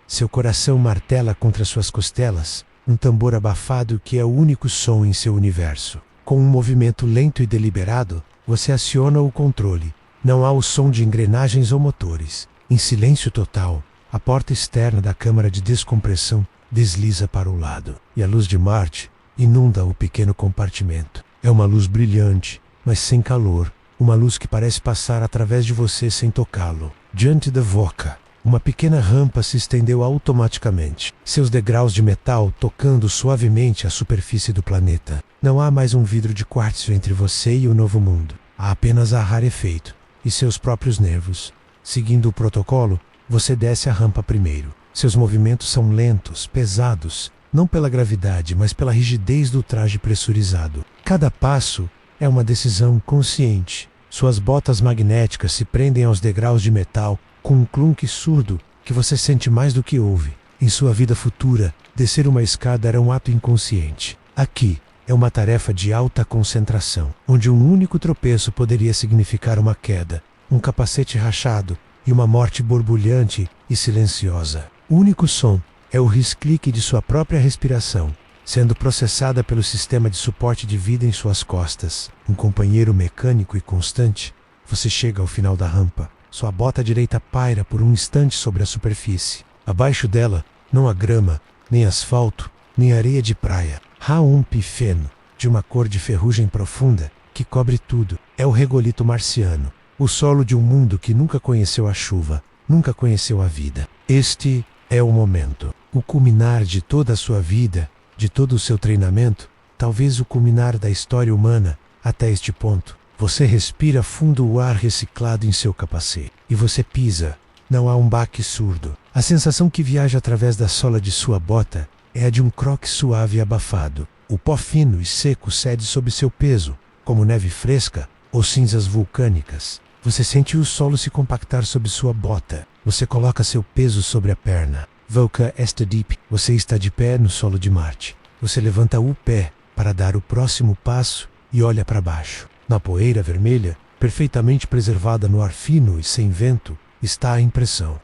Seu coração martela contra suas costelas, um tambor abafado que é o único som em seu universo. Com um movimento lento e deliberado, você aciona o controle. Não há o som de engrenagens ou motores. Em silêncio total, a porta externa da câmara de descompressão desliza para o lado, e a luz de Marte inunda o pequeno compartimento. É uma luz brilhante, mas sem calor, uma luz que parece passar através de você sem tocá-lo. Diante da boca, uma pequena rampa se estendeu automaticamente, seus degraus de metal tocando suavemente a superfície do planeta. Não há mais um vidro de quartzo entre você e o novo mundo. Há apenas a rarefeito e seus próprios nervos. Seguindo o protocolo, você desce a rampa primeiro. Seus movimentos são lentos, pesados, não pela gravidade, mas pela rigidez do traje pressurizado. Cada passo é uma decisão consciente. Suas botas magnéticas se prendem aos degraus de metal com um clunk surdo que você sente mais do que ouve. Em sua vida futura, descer uma escada era um ato inconsciente. Aqui, é uma tarefa de alta concentração, onde um único tropeço poderia significar uma queda, um capacete rachado e uma morte borbulhante e silenciosa. O único som é o risclique de sua própria respiração, sendo processada pelo sistema de suporte de vida em suas costas. Um companheiro mecânico e constante. Você chega ao final da rampa. Sua bota direita paira por um instante sobre a superfície. Abaixo dela, não há grama, nem asfalto, nem areia de praia. Há um pifeno, de uma cor de ferrugem profunda, que cobre tudo. É o regolito marciano, o solo de um mundo que nunca conheceu a chuva, nunca conheceu a vida. Este é o momento, o culminar de toda a sua vida, de todo o seu treinamento, talvez o culminar da história humana. Até este ponto, você respira fundo o ar reciclado em seu capacete. E você pisa. Não há um baque surdo. A sensação que viaja através da sola de sua bota é a de um croque suave e abafado. O pó fino e seco cede sob seu peso, como neve fresca ou cinzas vulcânicas. Você sente o solo se compactar sob sua bota. Você coloca seu peso sobre a perna. Volca est deep. Você está de pé no solo de Marte. Você levanta o pé para dar o próximo passo e olha para baixo. Na poeira vermelha, perfeitamente preservada no ar fino e sem vento, está a impressão.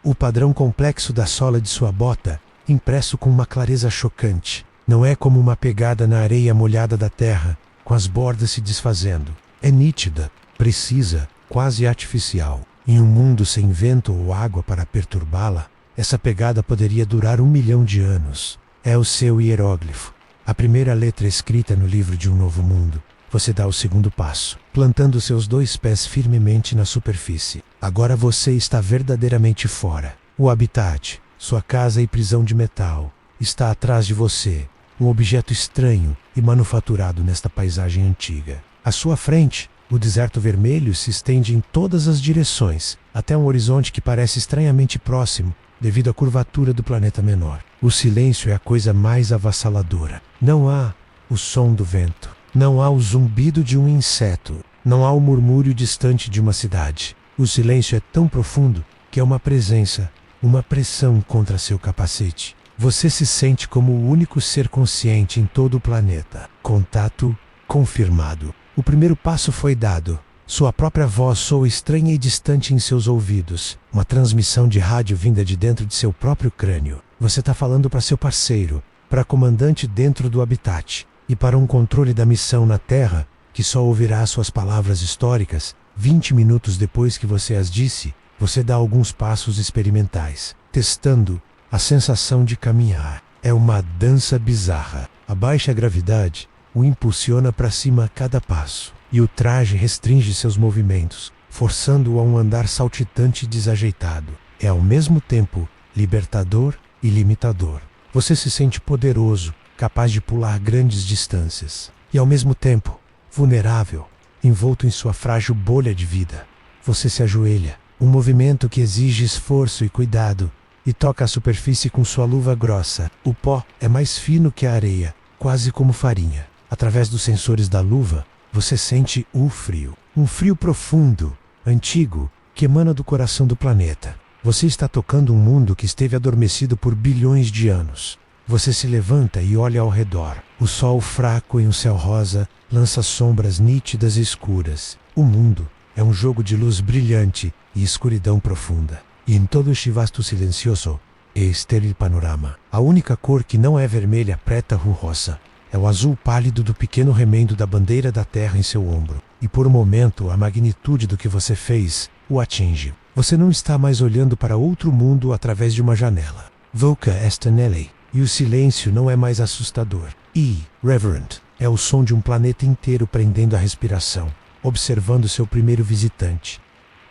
O padrão complexo da sola de sua bota, impresso com uma clareza chocante. Não é como uma pegada na areia molhada da terra, com as bordas se desfazendo. É nítida, precisa, quase artificial. Em um mundo sem vento ou água para perturbá-la, essa pegada poderia durar 1 milhão de anos. É o seu hieróglifo. A primeira letra escrita no livro de um novo mundo. Você dá o segundo passo, plantando seus 2 pés firmemente na superfície. Agora você está verdadeiramente fora. O habitat, sua casa e prisão de metal, está atrás de você, um objeto estranho e manufaturado nesta paisagem antiga. À sua frente, o deserto vermelho se estende em todas as direções, até um horizonte que parece estranhamente próximo, devido à curvatura do planeta menor. O silêncio é a coisa mais avassaladora. Não há o som do vento. Não há o zumbido de um inseto. Não há o murmúrio distante de uma cidade. O silêncio é tão profundo que é uma presença, uma pressão contra seu capacete. Você se sente como o único ser consciente em todo o planeta. Contato confirmado. O primeiro passo foi dado. Sua própria voz soa estranha e distante em seus ouvidos. Uma transmissão de rádio vinda de dentro de seu próprio crânio. Você está falando para seu parceiro, para comandante dentro do habitat, e para um controle da missão na Terra, que só ouvirá suas palavras históricas. 20 minutos depois que você as disse, você dá alguns passos experimentais, testando a sensação de caminhar. É uma dança bizarra. A baixa gravidade o impulsiona para cima a cada passo, e o traje restringe seus movimentos, forçando-o a um andar saltitante e desajeitado. É ao mesmo tempo libertador e limitador. Você se sente poderoso, capaz de pular grandes distâncias, e ao mesmo tempo vulnerável, envolto em sua frágil bolha de vida. Você se ajoelha, um movimento que exige esforço e cuidado, e toca a superfície com sua luva grossa. O pó é mais fino que a areia, quase como farinha. Através dos sensores da luva, você sente o frio. Um frio profundo, antigo, que emana do coração do planeta. Você está tocando um mundo que esteve adormecido por bilhões de anos. Você se levanta e olha ao redor. O sol fraco em um céu rosa lança sombras nítidas e escuras. O mundo é um jogo de luz brilhante e escuridão profunda. E em todo este vasto silencioso e estéril panorama, a única cor que não é vermelha, preta ou rosa é o azul pálido do pequeno remendo da bandeira da terra em seu ombro. E por um momento, a magnitude do que você fez o atinge. Você não está mais olhando para outro mundo através de uma janela. Volca est nele. E o silêncio não é mais assustador. Reverent é o som de um planeta inteiro prendendo a respiração, observando seu primeiro visitante.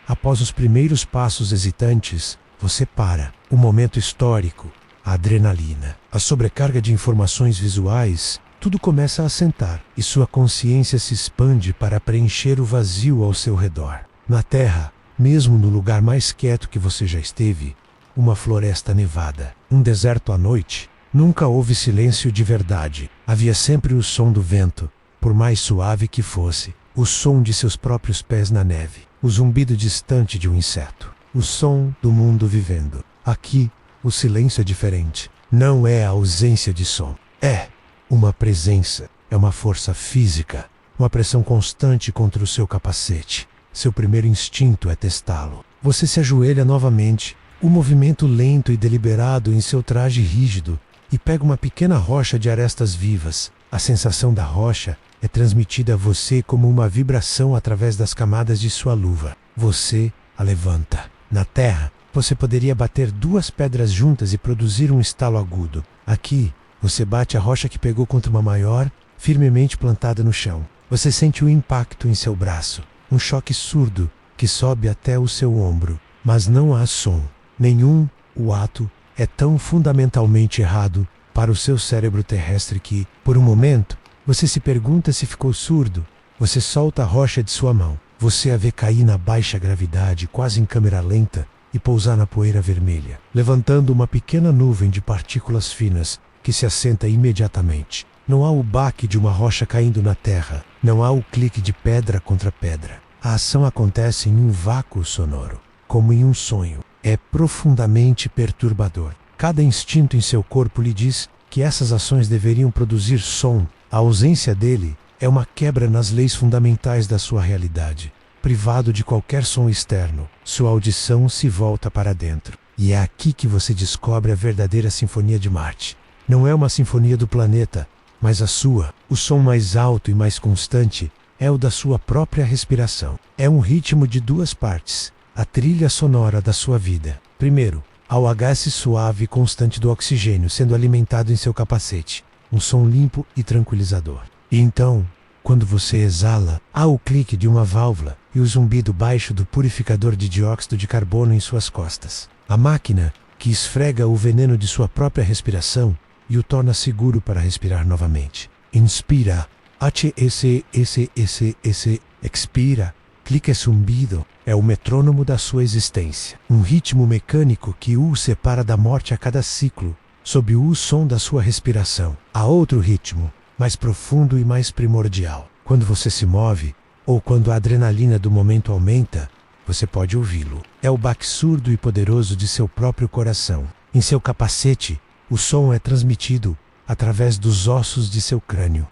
Após os primeiros passos hesitantes, você para. O momento histórico, a adrenalina, a sobrecarga de informações visuais, tudo começa a assentar, e sua consciência se expande para preencher o vazio ao seu redor. Na Terra, mesmo no lugar mais quieto que você já esteve, uma floresta nevada, um deserto à noite, nunca houve silêncio de verdade. Havia sempre o som do vento, por mais suave que fosse, o som de seus próprios pés na neve, o zumbido distante de um inseto, o som do mundo vivendo. Aqui, o silêncio é diferente. Não é a ausência de som. É uma presença. É uma força física. Uma pressão constante contra o seu capacete. Seu primeiro instinto é testá-lo. Você se ajoelha novamente, um movimento lento e deliberado em seu traje rígido, e pega uma pequena rocha de arestas vivas. A sensação da rocha é transmitida a você como uma vibração através das camadas de sua luva. Você a levanta. Na Terra, você poderia bater duas pedras juntas e produzir um estalo agudo. Aqui, você bate a rocha que pegou contra uma maior, firmemente plantada no chão. Você sente o impacto em seu braço, um choque surdo que sobe até o seu ombro, mas não há som nenhum. O ato é tão fundamentalmente errado para o seu cérebro terrestre que, por um momento, você se pergunta se ficou surdo. Você solta a rocha de sua mão. Você a vê cair na baixa gravidade, quase em câmera lenta, e pousar na poeira vermelha, levantando uma pequena nuvem de partículas finas que se assenta imediatamente. Não há o baque de uma rocha caindo na terra. Não há o clique de pedra contra pedra. A ação acontece em um vácuo sonoro, como em um sonho. É profundamente perturbador. Cada instinto em seu corpo lhe diz que essas ações deveriam produzir som. A ausência dele é uma quebra nas leis fundamentais da sua realidade. Privado de qualquer som externo, sua audição se volta para dentro. E é aqui que você descobre a verdadeira sinfonia de Marte. Não é uma sinfonia do planeta, mas a sua. O som mais alto e mais constante é o da sua própria respiração. É um ritmo de duas partes, a trilha sonora da sua vida. Primeiro, ao agasse suave e constante do oxigênio sendo alimentado em seu capacete, um som limpo e tranquilizador. E então, quando você exala, há o clique de uma válvula e o zumbido baixo do purificador de dióxido de carbono em suas costas. A máquina que esfrega o veneno de sua própria respiração e o torna seguro para respirar novamente. Inspira, expira, clique zumbido, é o metrônomo da sua existência. Um ritmo mecânico que o separa da morte a cada ciclo, sob o som da sua respiração. Há outro ritmo, mais profundo e mais primordial. Quando você se move, ou quando a adrenalina do momento aumenta, você pode ouvi-lo. É o baque surdo e poderoso de seu próprio coração. Em seu capacete, o som é transmitido através dos ossos de seu crânio.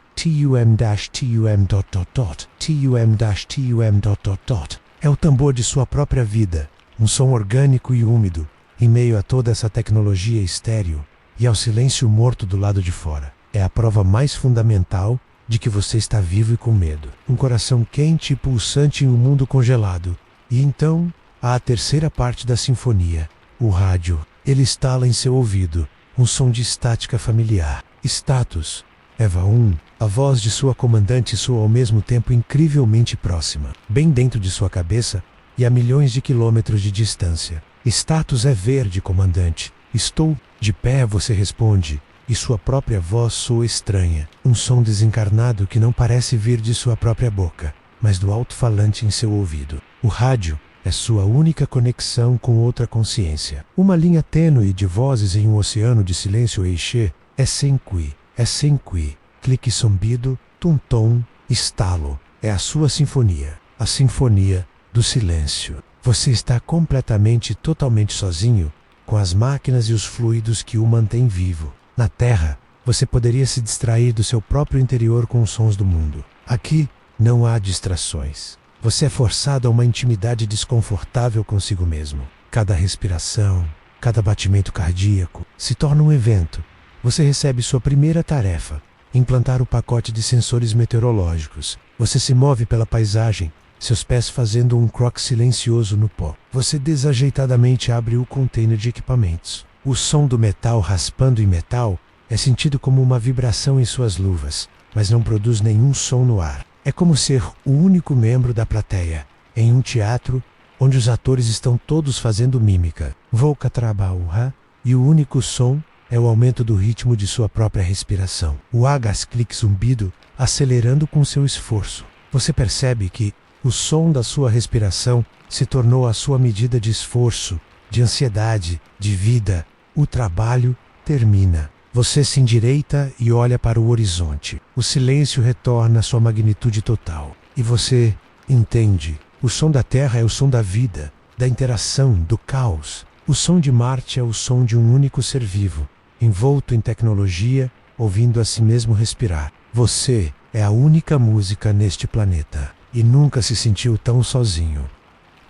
É o tambor de sua própria vida, um som orgânico e úmido, em meio a toda essa tecnologia estéril e ao silêncio morto do lado de fora. É a prova mais fundamental de que você está vivo e com medo. Um coração quente e pulsante em um mundo congelado. E então, há a terceira parte da sinfonia, o rádio. Ele estala em seu ouvido, um som de estática familiar. Status. Eva 1. A voz de sua comandante soa ao mesmo tempo incrivelmente próxima, bem dentro de sua cabeça e a milhões de quilômetros de distância. Status é verde, comandante. Estou de pé, você responde. E sua própria voz soa estranha, um som desencarnado que não parece vir de sua própria boca, mas do alto-falante em seu ouvido. O rádio é sua única conexão com outra consciência. Uma linha tênue de vozes em um oceano de silêncio Eixe. É sem qui, clique zumbido, tum-tom, estalo. É a sua sinfonia, a sinfonia do silêncio. Você está completamente e totalmente sozinho com as máquinas e os fluidos que o mantêm vivo. Na Terra, você poderia se distrair do seu próprio interior com os sons do mundo. Aqui, não há distrações. Você é forçado a uma intimidade desconfortável consigo mesmo. Cada respiração, cada batimento cardíaco se torna um evento. Você recebe sua primeira tarefa, implantar o pacote de sensores meteorológicos. Você se move pela paisagem, seus pés fazendo um croque silencioso no pó. Você desajeitadamente abre o container de equipamentos. O som do metal raspando em metal é sentido como uma vibração em suas luvas, mas não produz nenhum som no ar. É como ser o único membro da plateia, em um teatro onde os atores estão todos fazendo mímica. Volca trabalha, e o único som é o aumento do ritmo de sua própria respiração. O clique zumbido acelerando com seu esforço. Você percebe que o som da sua respiração se tornou a sua medida de esforço, de ansiedade, de vida. O trabalho termina. Você se endireita e olha para o horizonte. O silêncio retorna à sua magnitude total. E você entende. O som da Terra é o som da vida, da interação, do caos. O som de Marte é o som de um único ser vivo, envolto em tecnologia, ouvindo a si mesmo respirar. Você é a única música neste planeta. E nunca se sentiu tão sozinho.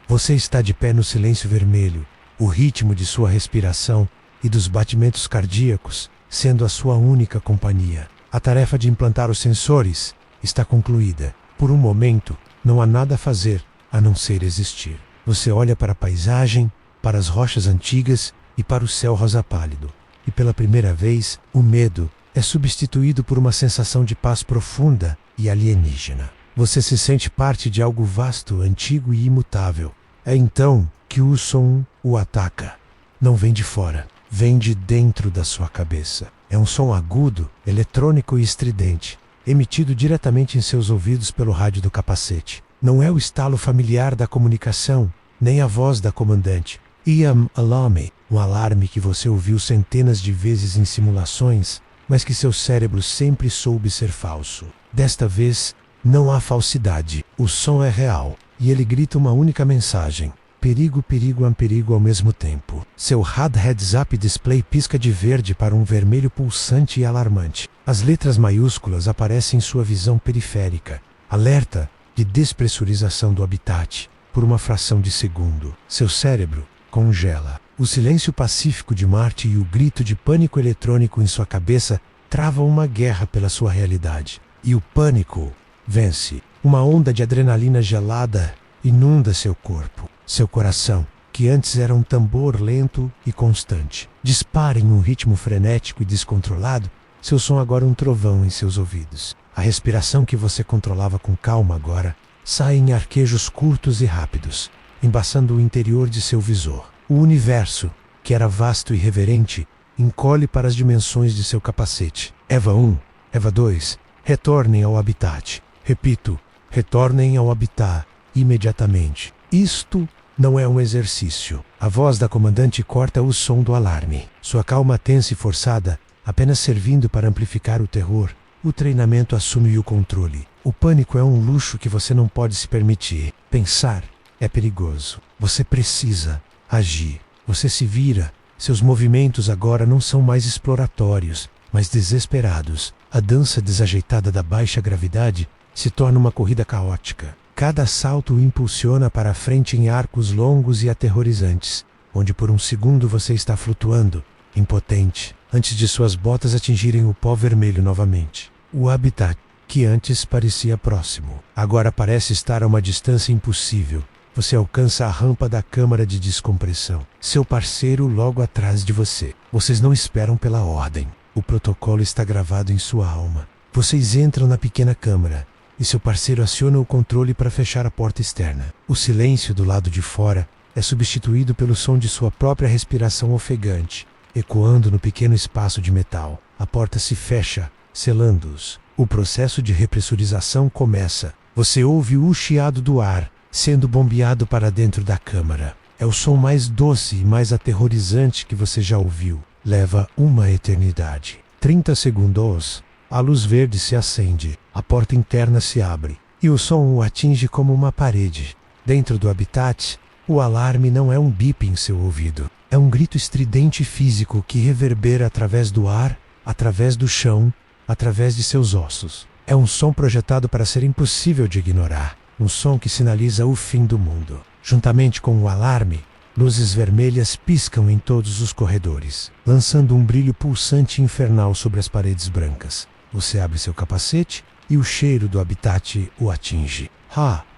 Você está de pé no silêncio vermelho, o ritmo de sua respiração e dos batimentos cardíacos sendo a sua única companhia. A tarefa de implantar os sensores está concluída. Por um momento, não há nada a fazer a não ser existir. Você olha para a paisagem, para as rochas antigas e para o céu rosa pálido. E pela primeira vez, o medo é substituído por uma sensação de paz profunda e alienígena. Você se sente parte de algo vasto, antigo e imutável. É então que o som o ataca. Não vem de fora, vem de dentro da sua cabeça. É um som agudo, eletrônico e estridente, emitido diretamente em seus ouvidos pelo rádio do capacete. Não é o estalo familiar da comunicação, nem a voz da comandante. EM Alarme, um alarme que você ouviu centenas de vezes em simulações, mas que seu cérebro sempre soube ser falso. Desta vez, não há falsidade. O som é real, e ele grita uma única mensagem. Perigo, perigo, perigo ao mesmo tempo. Seu HUD Heads-Up Display pisca de verde para um vermelho pulsante e alarmante. As letras maiúsculas aparecem em sua visão periférica. Alerta de despressurização do habitat por uma fração de segundo. Seu cérebro congela. O silêncio pacífico de Marte e o grito de pânico eletrônico em sua cabeça travam uma guerra pela sua realidade. E o pânico vence. Uma onda de adrenalina gelada inunda seu corpo. Seu coração, que antes era um tambor lento e constante, dispara em um ritmo frenético e descontrolado, seu som agora um trovão em seus ouvidos. A respiração que você controlava com calma agora sai em arquejos curtos e rápidos, embaçando o interior de seu visor. O universo, que era vasto e reverente, encolhe para as dimensões de seu capacete. EVA 1, EVA 2, retornem ao habitat. Repito, retornem ao habitat imediatamente. Isto não é um exercício. A voz da comandante corta o som do alarme. Sua calma tensa e forçada, apenas servindo para amplificar o terror. O treinamento assume o controle. O pânico é um luxo que você não pode se permitir. Pensar é perigoso. Você precisa agir. Você se vira. Seus movimentos agora não são mais exploratórios, mas desesperados. A dança desajeitada da baixa gravidade se torna uma corrida caótica. Cada salto o impulsiona para a frente em arcos longos e aterrorizantes, onde por um segundo você está flutuando, impotente, antes de suas botas atingirem o pó vermelho novamente. O habitat, que antes parecia próximo, agora parece estar a uma distância impossível. Você alcança a rampa da câmara de descompressão. Seu parceiro logo atrás de você. Vocês não esperam pela ordem. O protocolo está gravado em sua alma. Vocês entram na pequena câmara e seu parceiro aciona o controle para fechar a porta externa. O silêncio do lado de fora é substituído pelo som de sua própria respiração ofegante, ecoando no pequeno espaço de metal. A porta se fecha, selando-os. O processo de repressurização começa. Você ouve o chiado do ar sendo bombeado para dentro da câmara. É o som mais doce e mais aterrorizante que você já ouviu. Leva uma eternidade. 30 segundos. A luz verde se acende, a porta interna se abre, e o som o atinge como uma parede. Dentro do habitat, o alarme não é um bip em seu ouvido. É um grito estridente físico que reverbera através do ar, através do chão, através de seus ossos. É um som projetado para ser impossível de ignorar. Um som que sinaliza o fim do mundo. Juntamente com o alarme, luzes vermelhas piscam em todos os corredores, lançando um brilho pulsante e infernal sobre as paredes brancas. Você abre seu capacete e o cheiro do habitat o atinge.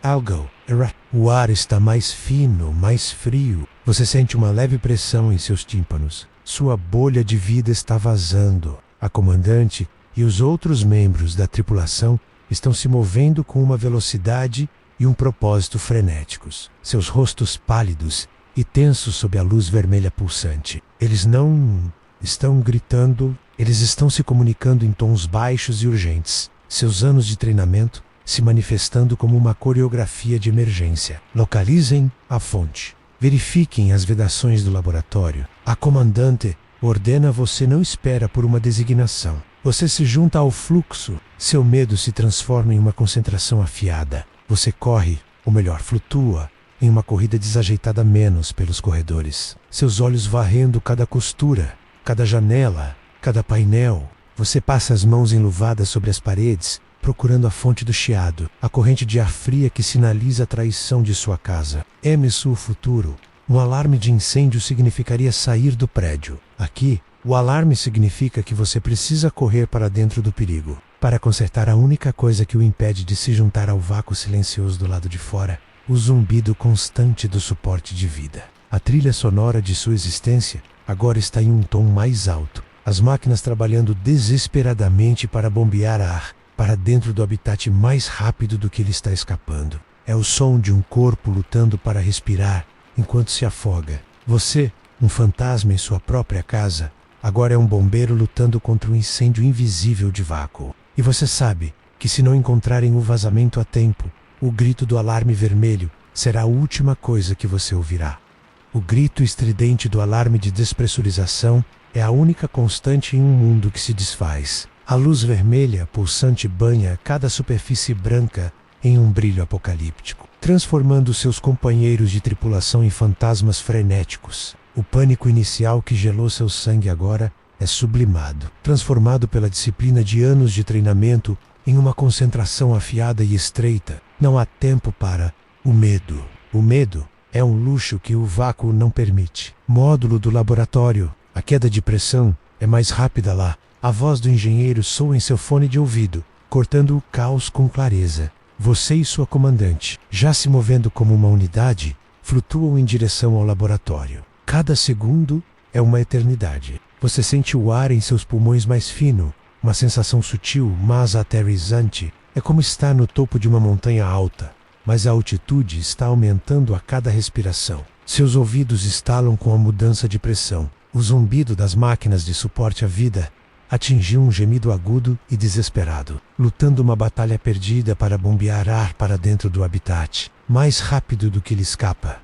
Algo. O ar está mais fino, mais frio. Você sente uma leve pressão em seus tímpanos. Sua bolha de vida está vazando. A comandante e os outros membros da tripulação estão se movendo com uma velocidade e um propósito frenéticos. Seus rostos pálidos e tensos sob a luz vermelha pulsante. Eles não estão gritando, eles estão se comunicando em tons baixos e urgentes. Seus anos de treinamento se manifestando como uma coreografia de emergência. Localizem a fonte. Verifiquem as vedações do laboratório. A comandante ordena. Você não espera por uma designação. Você se junta ao fluxo. Seu medo se transforma em uma concentração afiada. Você corre, ou melhor, flutua, em uma corrida desajeitada menos pelos corredores. Seus olhos varrendo cada costura, cada janela, cada painel. Você passa as mãos enluvadas sobre as paredes, procurando a fonte do chiado, a corrente de ar fria que sinaliza a traição de sua casa. Eme-se o futuro. Um alarme de incêndio significaria sair do prédio. Aqui, o alarme significa que você precisa correr para dentro do perigo. Para consertar a única coisa que o impede de se juntar ao vácuo silencioso do lado de fora, o zumbido constante do suporte de vida. A trilha sonora de sua existência agora está em um tom mais alto. As máquinas trabalhando desesperadamente para bombear ar para dentro do habitat mais rápido do que ele está escapando. É o som de um corpo lutando para respirar enquanto se afoga. Você, um fantasma em sua própria casa, agora é um bombeiro lutando contra um incêndio invisível de vácuo. E você sabe que se não encontrarem o vazamento a tempo, o grito do alarme vermelho será a última coisa que você ouvirá. O grito estridente do alarme de despressurização é a única constante em um mundo que se desfaz. A luz vermelha pulsante banha cada superfície branca em um brilho apocalíptico, transformando seus companheiros de tripulação em fantasmas frenéticos. O pânico inicial que gelou seu sangue agora é sublimado, transformado pela disciplina de anos de treinamento em uma concentração afiada e estreita. Não há tempo para o medo. O medo é um luxo que o vácuo não permite. Módulo do laboratório. A queda de pressão é mais rápida lá. A voz do engenheiro soa em seu fone de ouvido, cortando o caos com clareza. Você e sua comandante, já se movendo como uma unidade, flutuam em direção ao laboratório. Cada segundo é uma eternidade. Você sente o ar em seus pulmões mais fino, uma sensação sutil, mas aterrorizante. É como estar no topo de uma montanha alta, mas a altitude está aumentando a cada respiração. Seus ouvidos estalam com a mudança de pressão. O zumbido das máquinas de suporte à vida atingiu um gemido agudo e desesperado, lutando uma batalha perdida para bombear ar para dentro do habitat, mais rápido do que lhe escapa.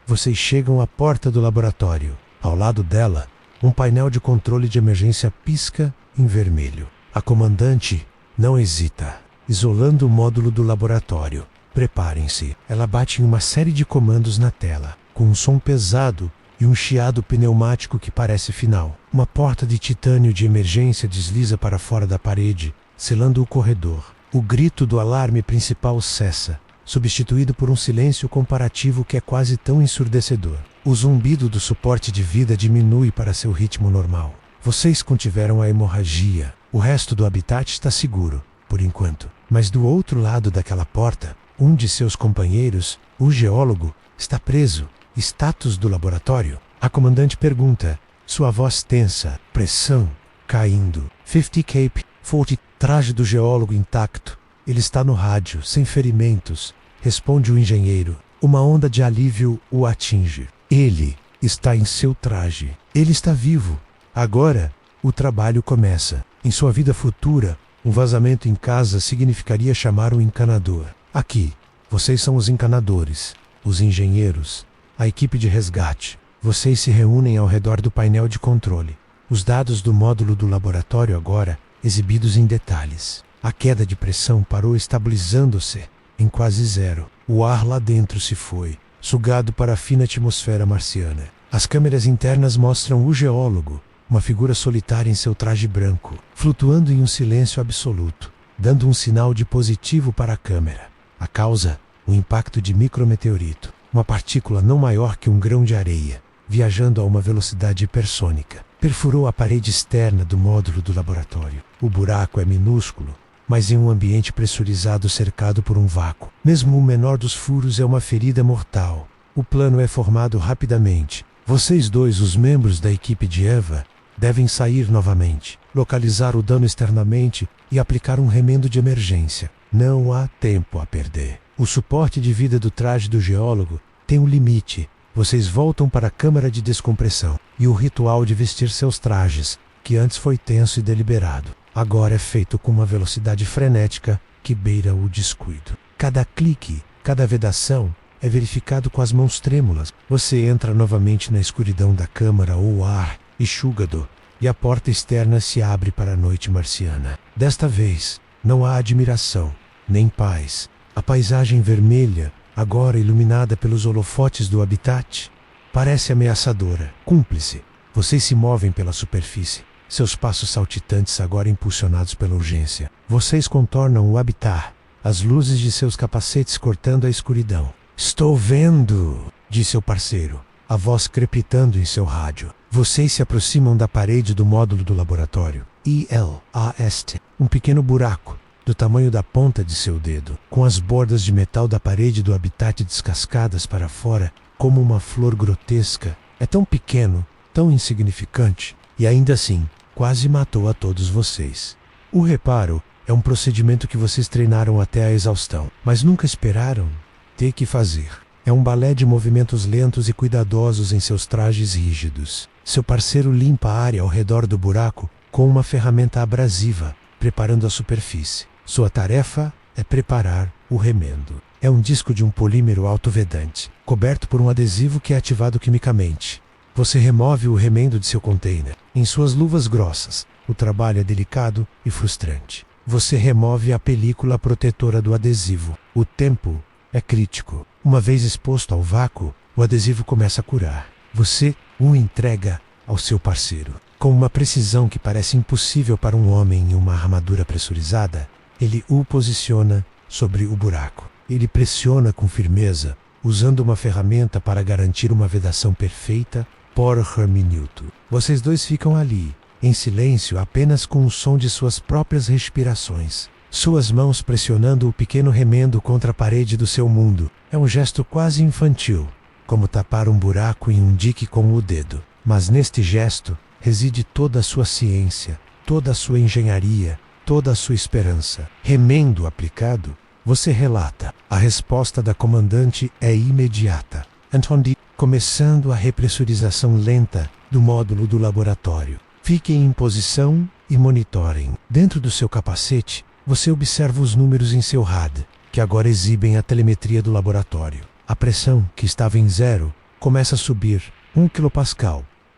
Vocês chegam à porta do laboratório. Ao lado dela, um painel de controle de emergência pisca em vermelho. A comandante não hesita, isolando o módulo do laboratório. Preparem-se. Ela bate em uma série de comandos na tela, com um som pesado e um chiado pneumático que parece final. Uma porta de titânio de emergência desliza para fora da parede, selando o corredor. O grito do alarme principal cessa, substituído por um silêncio comparativo que é quase tão ensurdecedor. O zumbido do suporte de vida diminui para seu ritmo normal. Vocês contiveram a hemorragia. O resto do habitat está seguro, por enquanto. Mas do outro lado daquela porta, um de seus companheiros, o geólogo, está preso. Status do laboratório? A comandante pergunta, sua voz tensa, pressão caindo. 50 Cape, 40, traje do geólogo intacto. Ele está no rádio, sem ferimentos, responde o engenheiro. Uma onda de alívio o atinge. Ele está em seu traje. Ele está vivo. Agora, o trabalho começa. Em sua vida futura, um vazamento em casa significaria chamar um encanador. Aqui, vocês são os encanadores, os engenheiros, a equipe de resgate. Vocês se reúnem ao redor do painel de controle. Os dados do módulo do laboratório agora exibidos em detalhes. A queda de pressão parou estabilizando-se em quase zero. O ar lá dentro se foi, sugado para a fina atmosfera marciana. As câmeras internas mostram o geólogo, uma figura solitária em seu traje branco, flutuando em um silêncio absoluto, dando um sinal de positivo para a câmera. A causa? O impacto de micrometeorito. Uma partícula não maior que um grão de areia, viajando a uma velocidade hipersônica, perfurou a parede externa do módulo do laboratório. O buraco é minúsculo, mas em um ambiente pressurizado cercado por um vácuo. Mesmo o menor dos furos é uma ferida mortal. O plano é formado rapidamente. Vocês dois, os membros da equipe de Eva, devem sair novamente, localizar o dano externamente e aplicar um remendo de emergência. Não há tempo a perder. O suporte de vida do traje do geólogo tem um limite. Vocês voltam para a câmara de descompressão e o ritual de vestir seus trajes, que antes foi tenso e deliberado, agora é feito com uma velocidade frenética que beira o descuido. Cada clique, cada vedação é verificado com as mãos trêmulas. Você entra novamente na escuridão da câmara ou ar enxugado e a porta externa se abre para a noite marciana. Desta vez, não há admiração, nem paz. A paisagem vermelha, agora iluminada pelos holofotes do habitat, parece ameaçadora. Cúmplice. Vocês se movem pela superfície, seus passos saltitantes agora impulsionados pela urgência. Vocês contornam o habitat, as luzes de seus capacetes cortando a escuridão. Estou vendo, disse o parceiro, a voz crepitando em seu rádio. Vocês se aproximam da parede do módulo do laboratório. ILAST. Um pequeno buraco, do tamanho da ponta de seu dedo, com as bordas de metal da parede do habitat descascadas para fora, como uma flor grotesca. É tão pequeno, tão insignificante, e ainda assim, quase matou a todos vocês. O reparo é um procedimento que vocês treinaram até a exaustão, mas nunca esperaram ter que fazer. É um balé de movimentos lentos e cuidadosos em seus trajes rígidos. Seu parceiro limpa a área ao redor do buraco com uma ferramenta abrasiva, preparando a superfície. Sua tarefa é preparar o remendo. É um disco de um polímero autovedante, coberto por um adesivo que é ativado quimicamente. Você remove o remendo de seu container. Em suas luvas grossas, o trabalho é delicado e frustrante. Você remove a película protetora do adesivo. O tempo é crítico. Uma vez exposto ao vácuo, o adesivo começa a curar. Você o entrega ao seu parceiro. Com uma precisão que parece impossível para um homem em uma armadura pressurizada, ele o posiciona sobre o buraco. Ele pressiona com firmeza, usando uma ferramenta para garantir uma vedação perfeita por minuto. Vocês dois ficam ali, em silêncio, apenas com o som de suas próprias respirações. Suas mãos pressionando o pequeno remendo contra a parede do seu mundo. É um gesto quase infantil, como tapar um buraco em um dique com o dedo. Mas neste gesto reside toda a sua ciência, toda a sua engenharia, toda a sua esperança. Remendo aplicado, você relata. A resposta da comandante é imediata. Antoine, começando a repressurização lenta do módulo do laboratório. Fiquem em posição e monitorem. Dentro do seu capacete, você observa os números em seu RAD, que agora exibem a telemetria do laboratório. A pressão, que estava em 0, começa a subir. 1 kPa,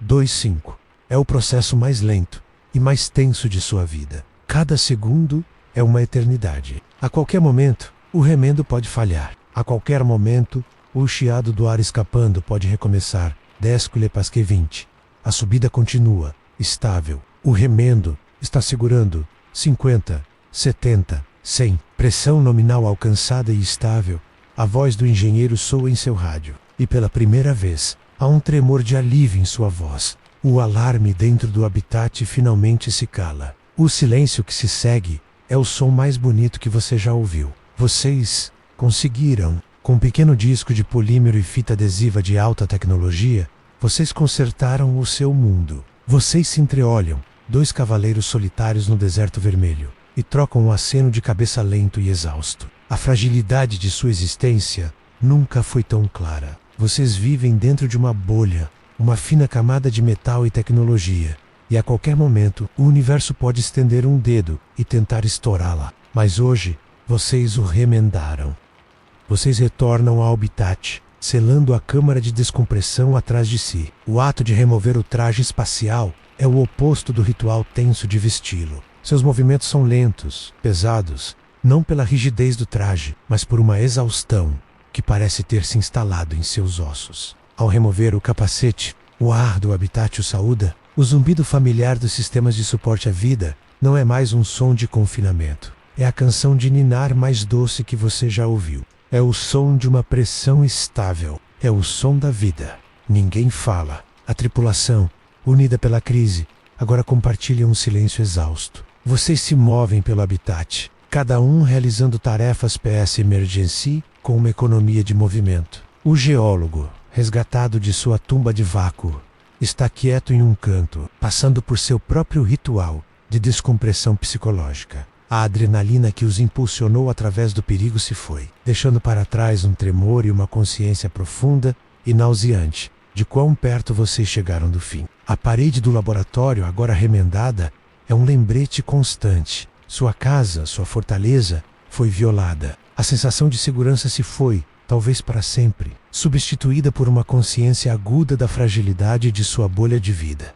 2,5. É o processo mais lento e mais tenso de sua vida. Cada segundo é uma eternidade. A qualquer momento, o remendo pode falhar. A qualquer momento, o chiado do ar escapando pode recomeçar. 10 kPa, 20. A subida continua, estável. O remendo está segurando 50, 70, 100. Pressão nominal alcançada e estável. A voz do engenheiro soa em seu rádio. E pela primeira vez, há um tremor de alívio em sua voz. O alarme dentro do habitat finalmente se cala. O silêncio que se segue é o som mais bonito que você já ouviu. Vocês conseguiram. Com um pequeno disco de polímero e fita adesiva de alta tecnologia, vocês consertaram o seu mundo. Vocês se entreolham, dois cavaleiros solitários no deserto vermelho, e trocam um aceno de cabeça lento e exausto. A fragilidade de sua existência nunca foi tão clara. Vocês vivem dentro de uma bolha, uma fina camada de metal e tecnologia, e a qualquer momento o universo pode estender um dedo e tentar estourá-la. Mas hoje, vocês o remendaram. Vocês retornam ao habitat, selando a câmara de descompressão atrás de si. O ato de remover o traje espacial é o oposto do ritual tenso de vesti-lo. Seus movimentos são lentos, pesados, não pela rigidez do traje, mas por uma exaustão que parece ter se instalado em seus ossos. Ao remover o capacete, o ar do habitat o saúda. O zumbido familiar dos sistemas de suporte à vida não é mais um som de confinamento. É a canção de ninar mais doce que você já ouviu. É o som de uma pressão estável. É o som da vida. Ninguém fala. A tripulação, unida pela crise, agora compartilha um silêncio exausto. Vocês se movem pelo habitat, cada um realizando tarefas PS Emergency com uma economia de movimento. O geólogo, resgatado de sua tumba de vácuo, está quieto em um canto, passando por seu próprio ritual de descompressão psicológica. A adrenalina que os impulsionou através do perigo se foi, deixando para trás um tremor e uma consciência profunda e nauseante de quão perto vocês chegaram do fim. A parede do laboratório, agora remendada, é um lembrete constante. Sua casa, sua fortaleza, foi violada. A sensação de segurança se foi, talvez para sempre, substituída por uma consciência aguda da fragilidade de sua bolha de vida.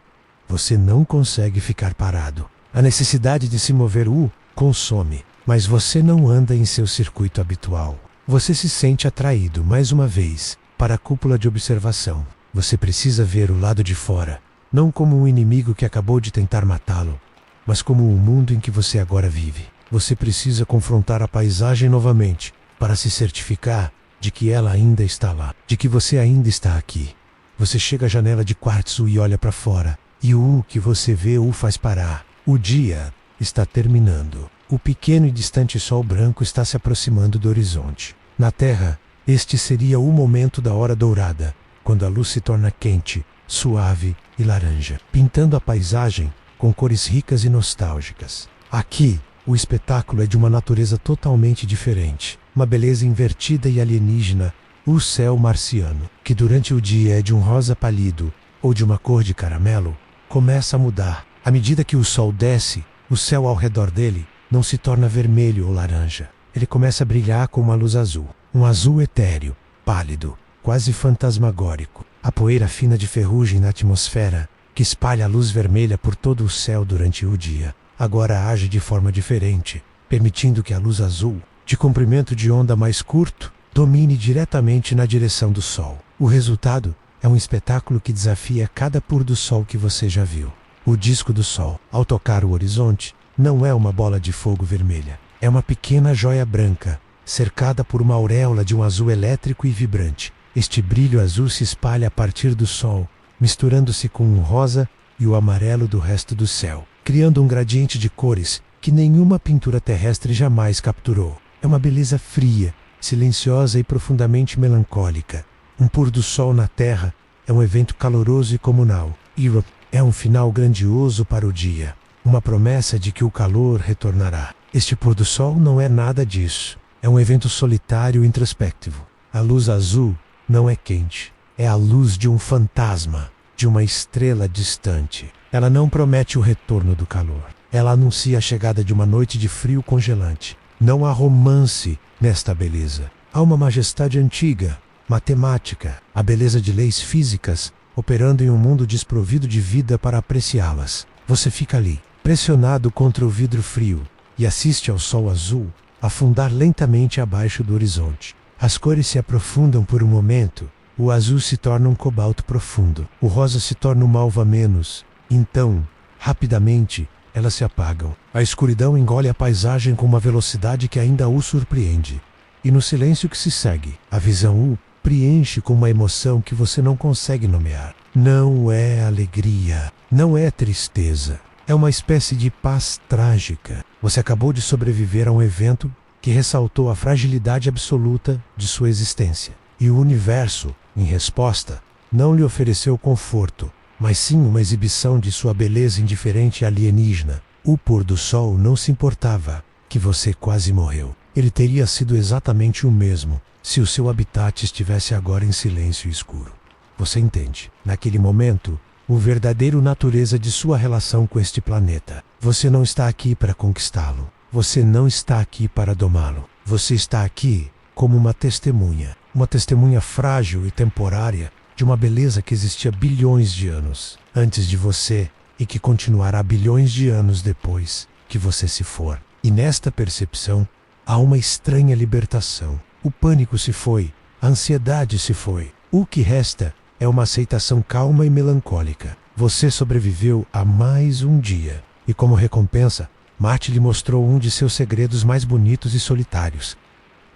Você não consegue ficar parado. A necessidade de se mover o consome, mas você não anda em seu circuito habitual. Você se sente atraído, mais uma vez, para a cúpula de observação. Você precisa ver o lado de fora, não como um inimigo que acabou de tentar matá-lo, mas como o mundo em que você agora vive. Você precisa confrontar a paisagem novamente, para se certificar de que ela ainda está lá, de que você ainda está aqui. Você chega à janela de quartzo e olha para fora, e o que você vê o faz parar. O dia está terminando. O pequeno e distante sol branco está se aproximando do horizonte. Na Terra, este seria o momento da hora dourada, quando a luz se torna quente, suave e laranja, pintando a paisagem com cores ricas e nostálgicas. Aqui, o espetáculo é de uma natureza totalmente diferente, uma beleza invertida e alienígena, o céu marciano, que durante o dia é de um rosa pálido ou de uma cor de caramelo, começa a mudar. À medida que o sol desce, o céu ao redor dele não se torna vermelho ou laranja. Ele começa a brilhar com uma luz azul, um azul etéreo, pálido, quase fantasmagórico. A poeira fina de ferrugem na atmosfera, que espalha a luz vermelha por todo o céu durante o dia, agora age de forma diferente, permitindo que a luz azul, de comprimento de onda mais curto, domine diretamente na direção do sol. O resultado é um espetáculo que desafia cada pôr do sol que você já viu. O disco do sol, ao tocar o horizonte, não é uma bola de fogo vermelha. É uma pequena joia branca, cercada por uma auréola de um azul elétrico e vibrante. Este brilho azul se espalha a partir do sol, misturando-se com o rosa e o amarelo do resto do céu, criando um gradiente de cores que nenhuma pintura terrestre jamais capturou. É uma beleza fria, silenciosa e profundamente melancólica. Um pôr do sol na Terra é um evento caloroso e comunal. Europe é um final grandioso para o dia, uma promessa de que o calor retornará. Este pôr do sol não é nada disso. É um evento solitário e introspectivo. A luz azul não é quente. É a luz de um fantasma, de uma estrela distante. Ela não promete o retorno do calor. Ela anuncia a chegada de uma noite de frio congelante. Não há romance nesta beleza. Há uma majestade antiga, matemática, a beleza de leis físicas, operando em um mundo desprovido de vida para apreciá-las. Você fica ali, pressionado contra o vidro frio, e assiste ao sol azul afundar lentamente abaixo do horizonte. As cores se aprofundam por um momento, o azul se torna um cobalto profundo, o rosa se torna um malva menos, então, rapidamente, elas se apagam. A escuridão engole a paisagem com uma velocidade que ainda o surpreende. E no silêncio que se segue, a visão o preenche com uma emoção que você não consegue nomear. Não é alegria, não é tristeza. É uma espécie de paz trágica. Você acabou de sobreviver a um evento que ressaltou a fragilidade absoluta de sua existência. E o universo, em resposta, não lhe ofereceu conforto, mas sim uma exibição de sua beleza indiferente e alienígena. O pôr do sol não se importava que você quase morreu. Ele teria sido exatamente o mesmo se o seu habitat estivesse agora em silêncio e escuro. Você entende? Naquele momento, o verdadeiro natureza de sua relação com este planeta. Você não está aqui para conquistá-lo. Você não está aqui para domá-lo. Você está aqui como uma testemunha frágil e temporária de uma beleza que existia bilhões de anos antes de você e que continuará bilhões de anos depois que você se for. E nesta percepção, há uma estranha libertação. O pânico se foi, a ansiedade se foi. O que resta é uma aceitação calma e melancólica. Você sobreviveu a mais um dia. E como recompensa, Marte lhe mostrou um de seus segredos mais bonitos e solitários.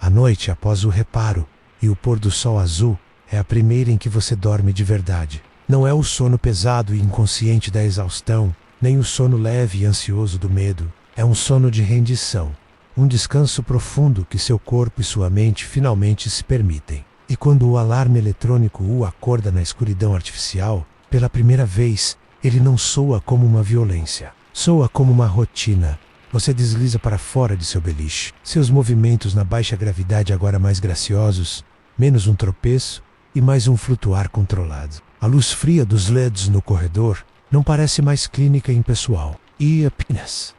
A noite após o reparo e o pôr do sol azul é a primeira em que você dorme de verdade. Não é o sono pesado e inconsciente da exaustão, nem o sono leve e ansioso do medo. É um sono de rendição. Um descanso profundo que seu corpo e sua mente finalmente se permitem. E quando o alarme eletrônico o acorda na escuridão artificial, pela primeira vez, ele não soa como uma violência. Soa como uma rotina. Você desliza para fora de seu beliche. Seus movimentos na baixa gravidade agora mais graciosos, menos um tropeço e mais um flutuar controlado. A luz fria dos LEDs no corredor não parece mais clínica e impessoal. E apenas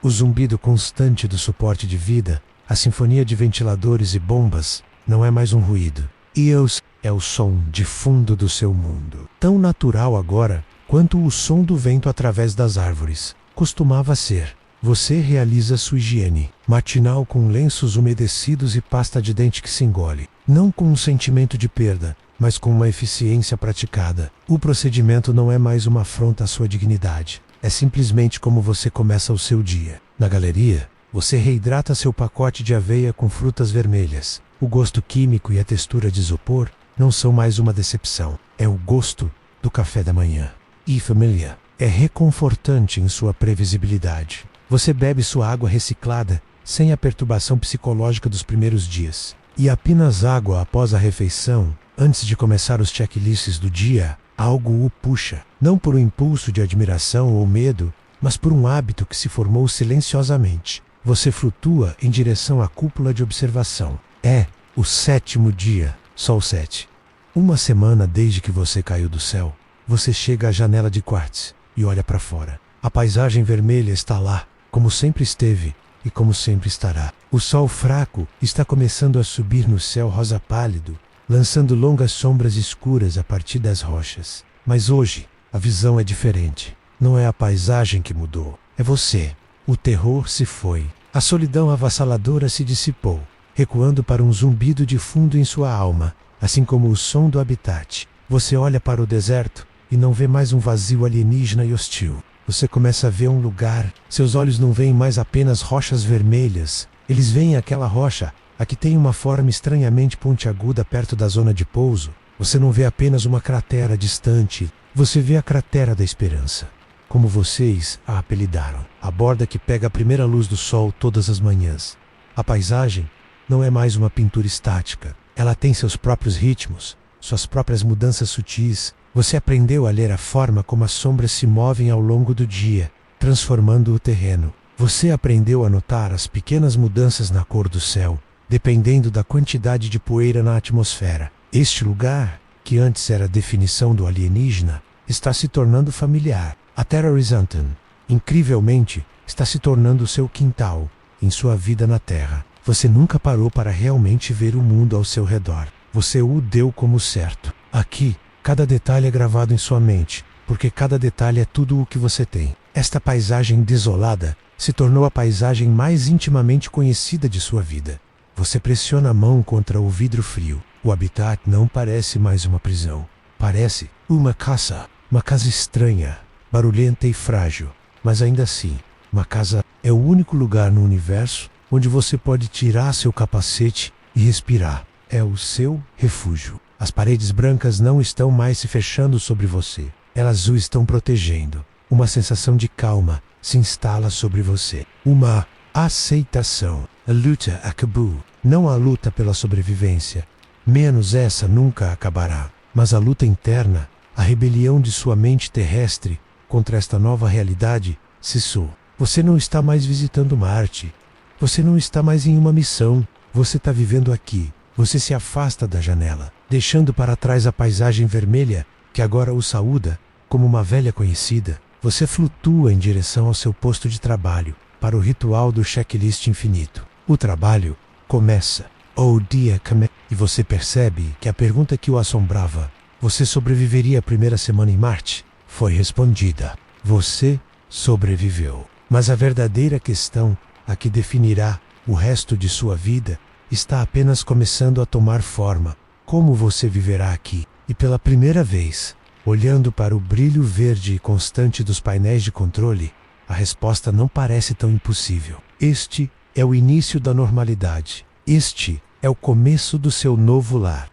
o zumbido constante do suporte de vida, a sinfonia de ventiladores e bombas, não é mais um ruído. EOS é o som de fundo do seu mundo. Tão natural agora quanto o som do vento através das árvores. Costumava ser. Você realiza sua higiene matinal com lenços umedecidos e pasta de dente que se engole. Não com um sentimento de perda, mas com uma eficiência praticada. O procedimento não é mais uma afronta à sua dignidade. É simplesmente como você começa o seu dia. Na galeria, você reidrata seu pacote de aveia com frutas vermelhas. O gosto químico e a textura de isopor não são mais uma decepção. É o gosto do café da manhã. E família é reconfortante em sua previsibilidade. Você bebe sua água reciclada, sem a perturbação psicológica dos primeiros dias. E apenas água após a refeição, antes de começar os checklists do dia, algo o puxa. Não por um impulso de admiração ou medo, mas por um hábito que se formou silenciosamente. Você flutua em direção à cúpula de observação. É o 7º dia, Sol 7. Uma semana desde que você caiu do céu, você chega à janela de quartz e olha para fora. A paisagem vermelha está lá, como sempre esteve e como sempre estará. O sol fraco está começando a subir no céu rosa pálido, lançando longas sombras escuras a partir das rochas. Mas hoje, a visão é diferente. Não é a paisagem que mudou, é você. O terror se foi. A solidão avassaladora se dissipou, recuando para um zumbido de fundo em sua alma, assim como o som do habitat. Você olha para o deserto e não vê mais um vazio alienígena e hostil. Você começa a ver um lugar. Seus olhos não veem mais apenas rochas vermelhas. Eles veem aquela rocha, a que tem uma forma estranhamente pontiaguda perto da zona de pouso. Você não vê apenas uma cratera distante. Você vê a cratera da esperança, como vocês a apelidaram. A borda que pega a primeira luz do sol todas as manhãs. A paisagem não é mais uma pintura estática. Ela tem seus próprios ritmos, suas próprias mudanças sutis. Você aprendeu a ler a forma como as sombras se movem ao longo do dia, transformando o terreno. Você aprendeu a notar as pequenas mudanças na cor do céu, dependendo da quantidade de poeira na atmosfera. Este lugar, que antes era a definição do alienígena, está se tornando familiar. A Terra Horizonte, incrivelmente, está se tornando seu quintal, em sua vida na Terra. Você nunca parou para realmente ver o mundo ao seu redor. Você o deu como certo. Aqui, cada detalhe é gravado em sua mente, porque cada detalhe é tudo o que você tem. Esta paisagem desolada se tornou a paisagem mais intimamente conhecida de sua vida. Você pressiona a mão contra o vidro frio. O habitat não parece mais uma prisão. Parece uma casa estranha, barulhenta e frágil. Mas ainda assim, uma casa é o único lugar no universo onde você pode tirar seu capacete e respirar. É o seu refúgio. As paredes brancas não estão mais se fechando sobre você. Elas o estão protegendo. Uma sensação de calma se instala sobre você. Uma aceitação. A luta acabou. Não a luta pela sobrevivência. Menos essa nunca acabará. Mas a luta interna, a rebelião de sua mente terrestre contra esta nova realidade, cessou. Você não está mais visitando Marte. Você não está mais em uma missão. Você está vivendo aqui. Você se afasta da janela, deixando para trás a paisagem vermelha que agora o saúda como uma velha conhecida. Você flutua em direção ao seu posto de trabalho, para o ritual do checklist infinito. O trabalho começa. O dia começa. E você percebe que a pergunta que o assombrava, você sobreviveria a primeira semana em Marte, foi respondida. Você sobreviveu. Mas a verdadeira questão, a que definirá o resto de sua vida, está apenas começando a tomar forma. Como você viverá aqui? E pela primeira vez, olhando para o brilho verde e constante dos painéis de controle, a resposta não parece tão impossível. Este é o início da normalidade. Este é o começo do seu novo lar.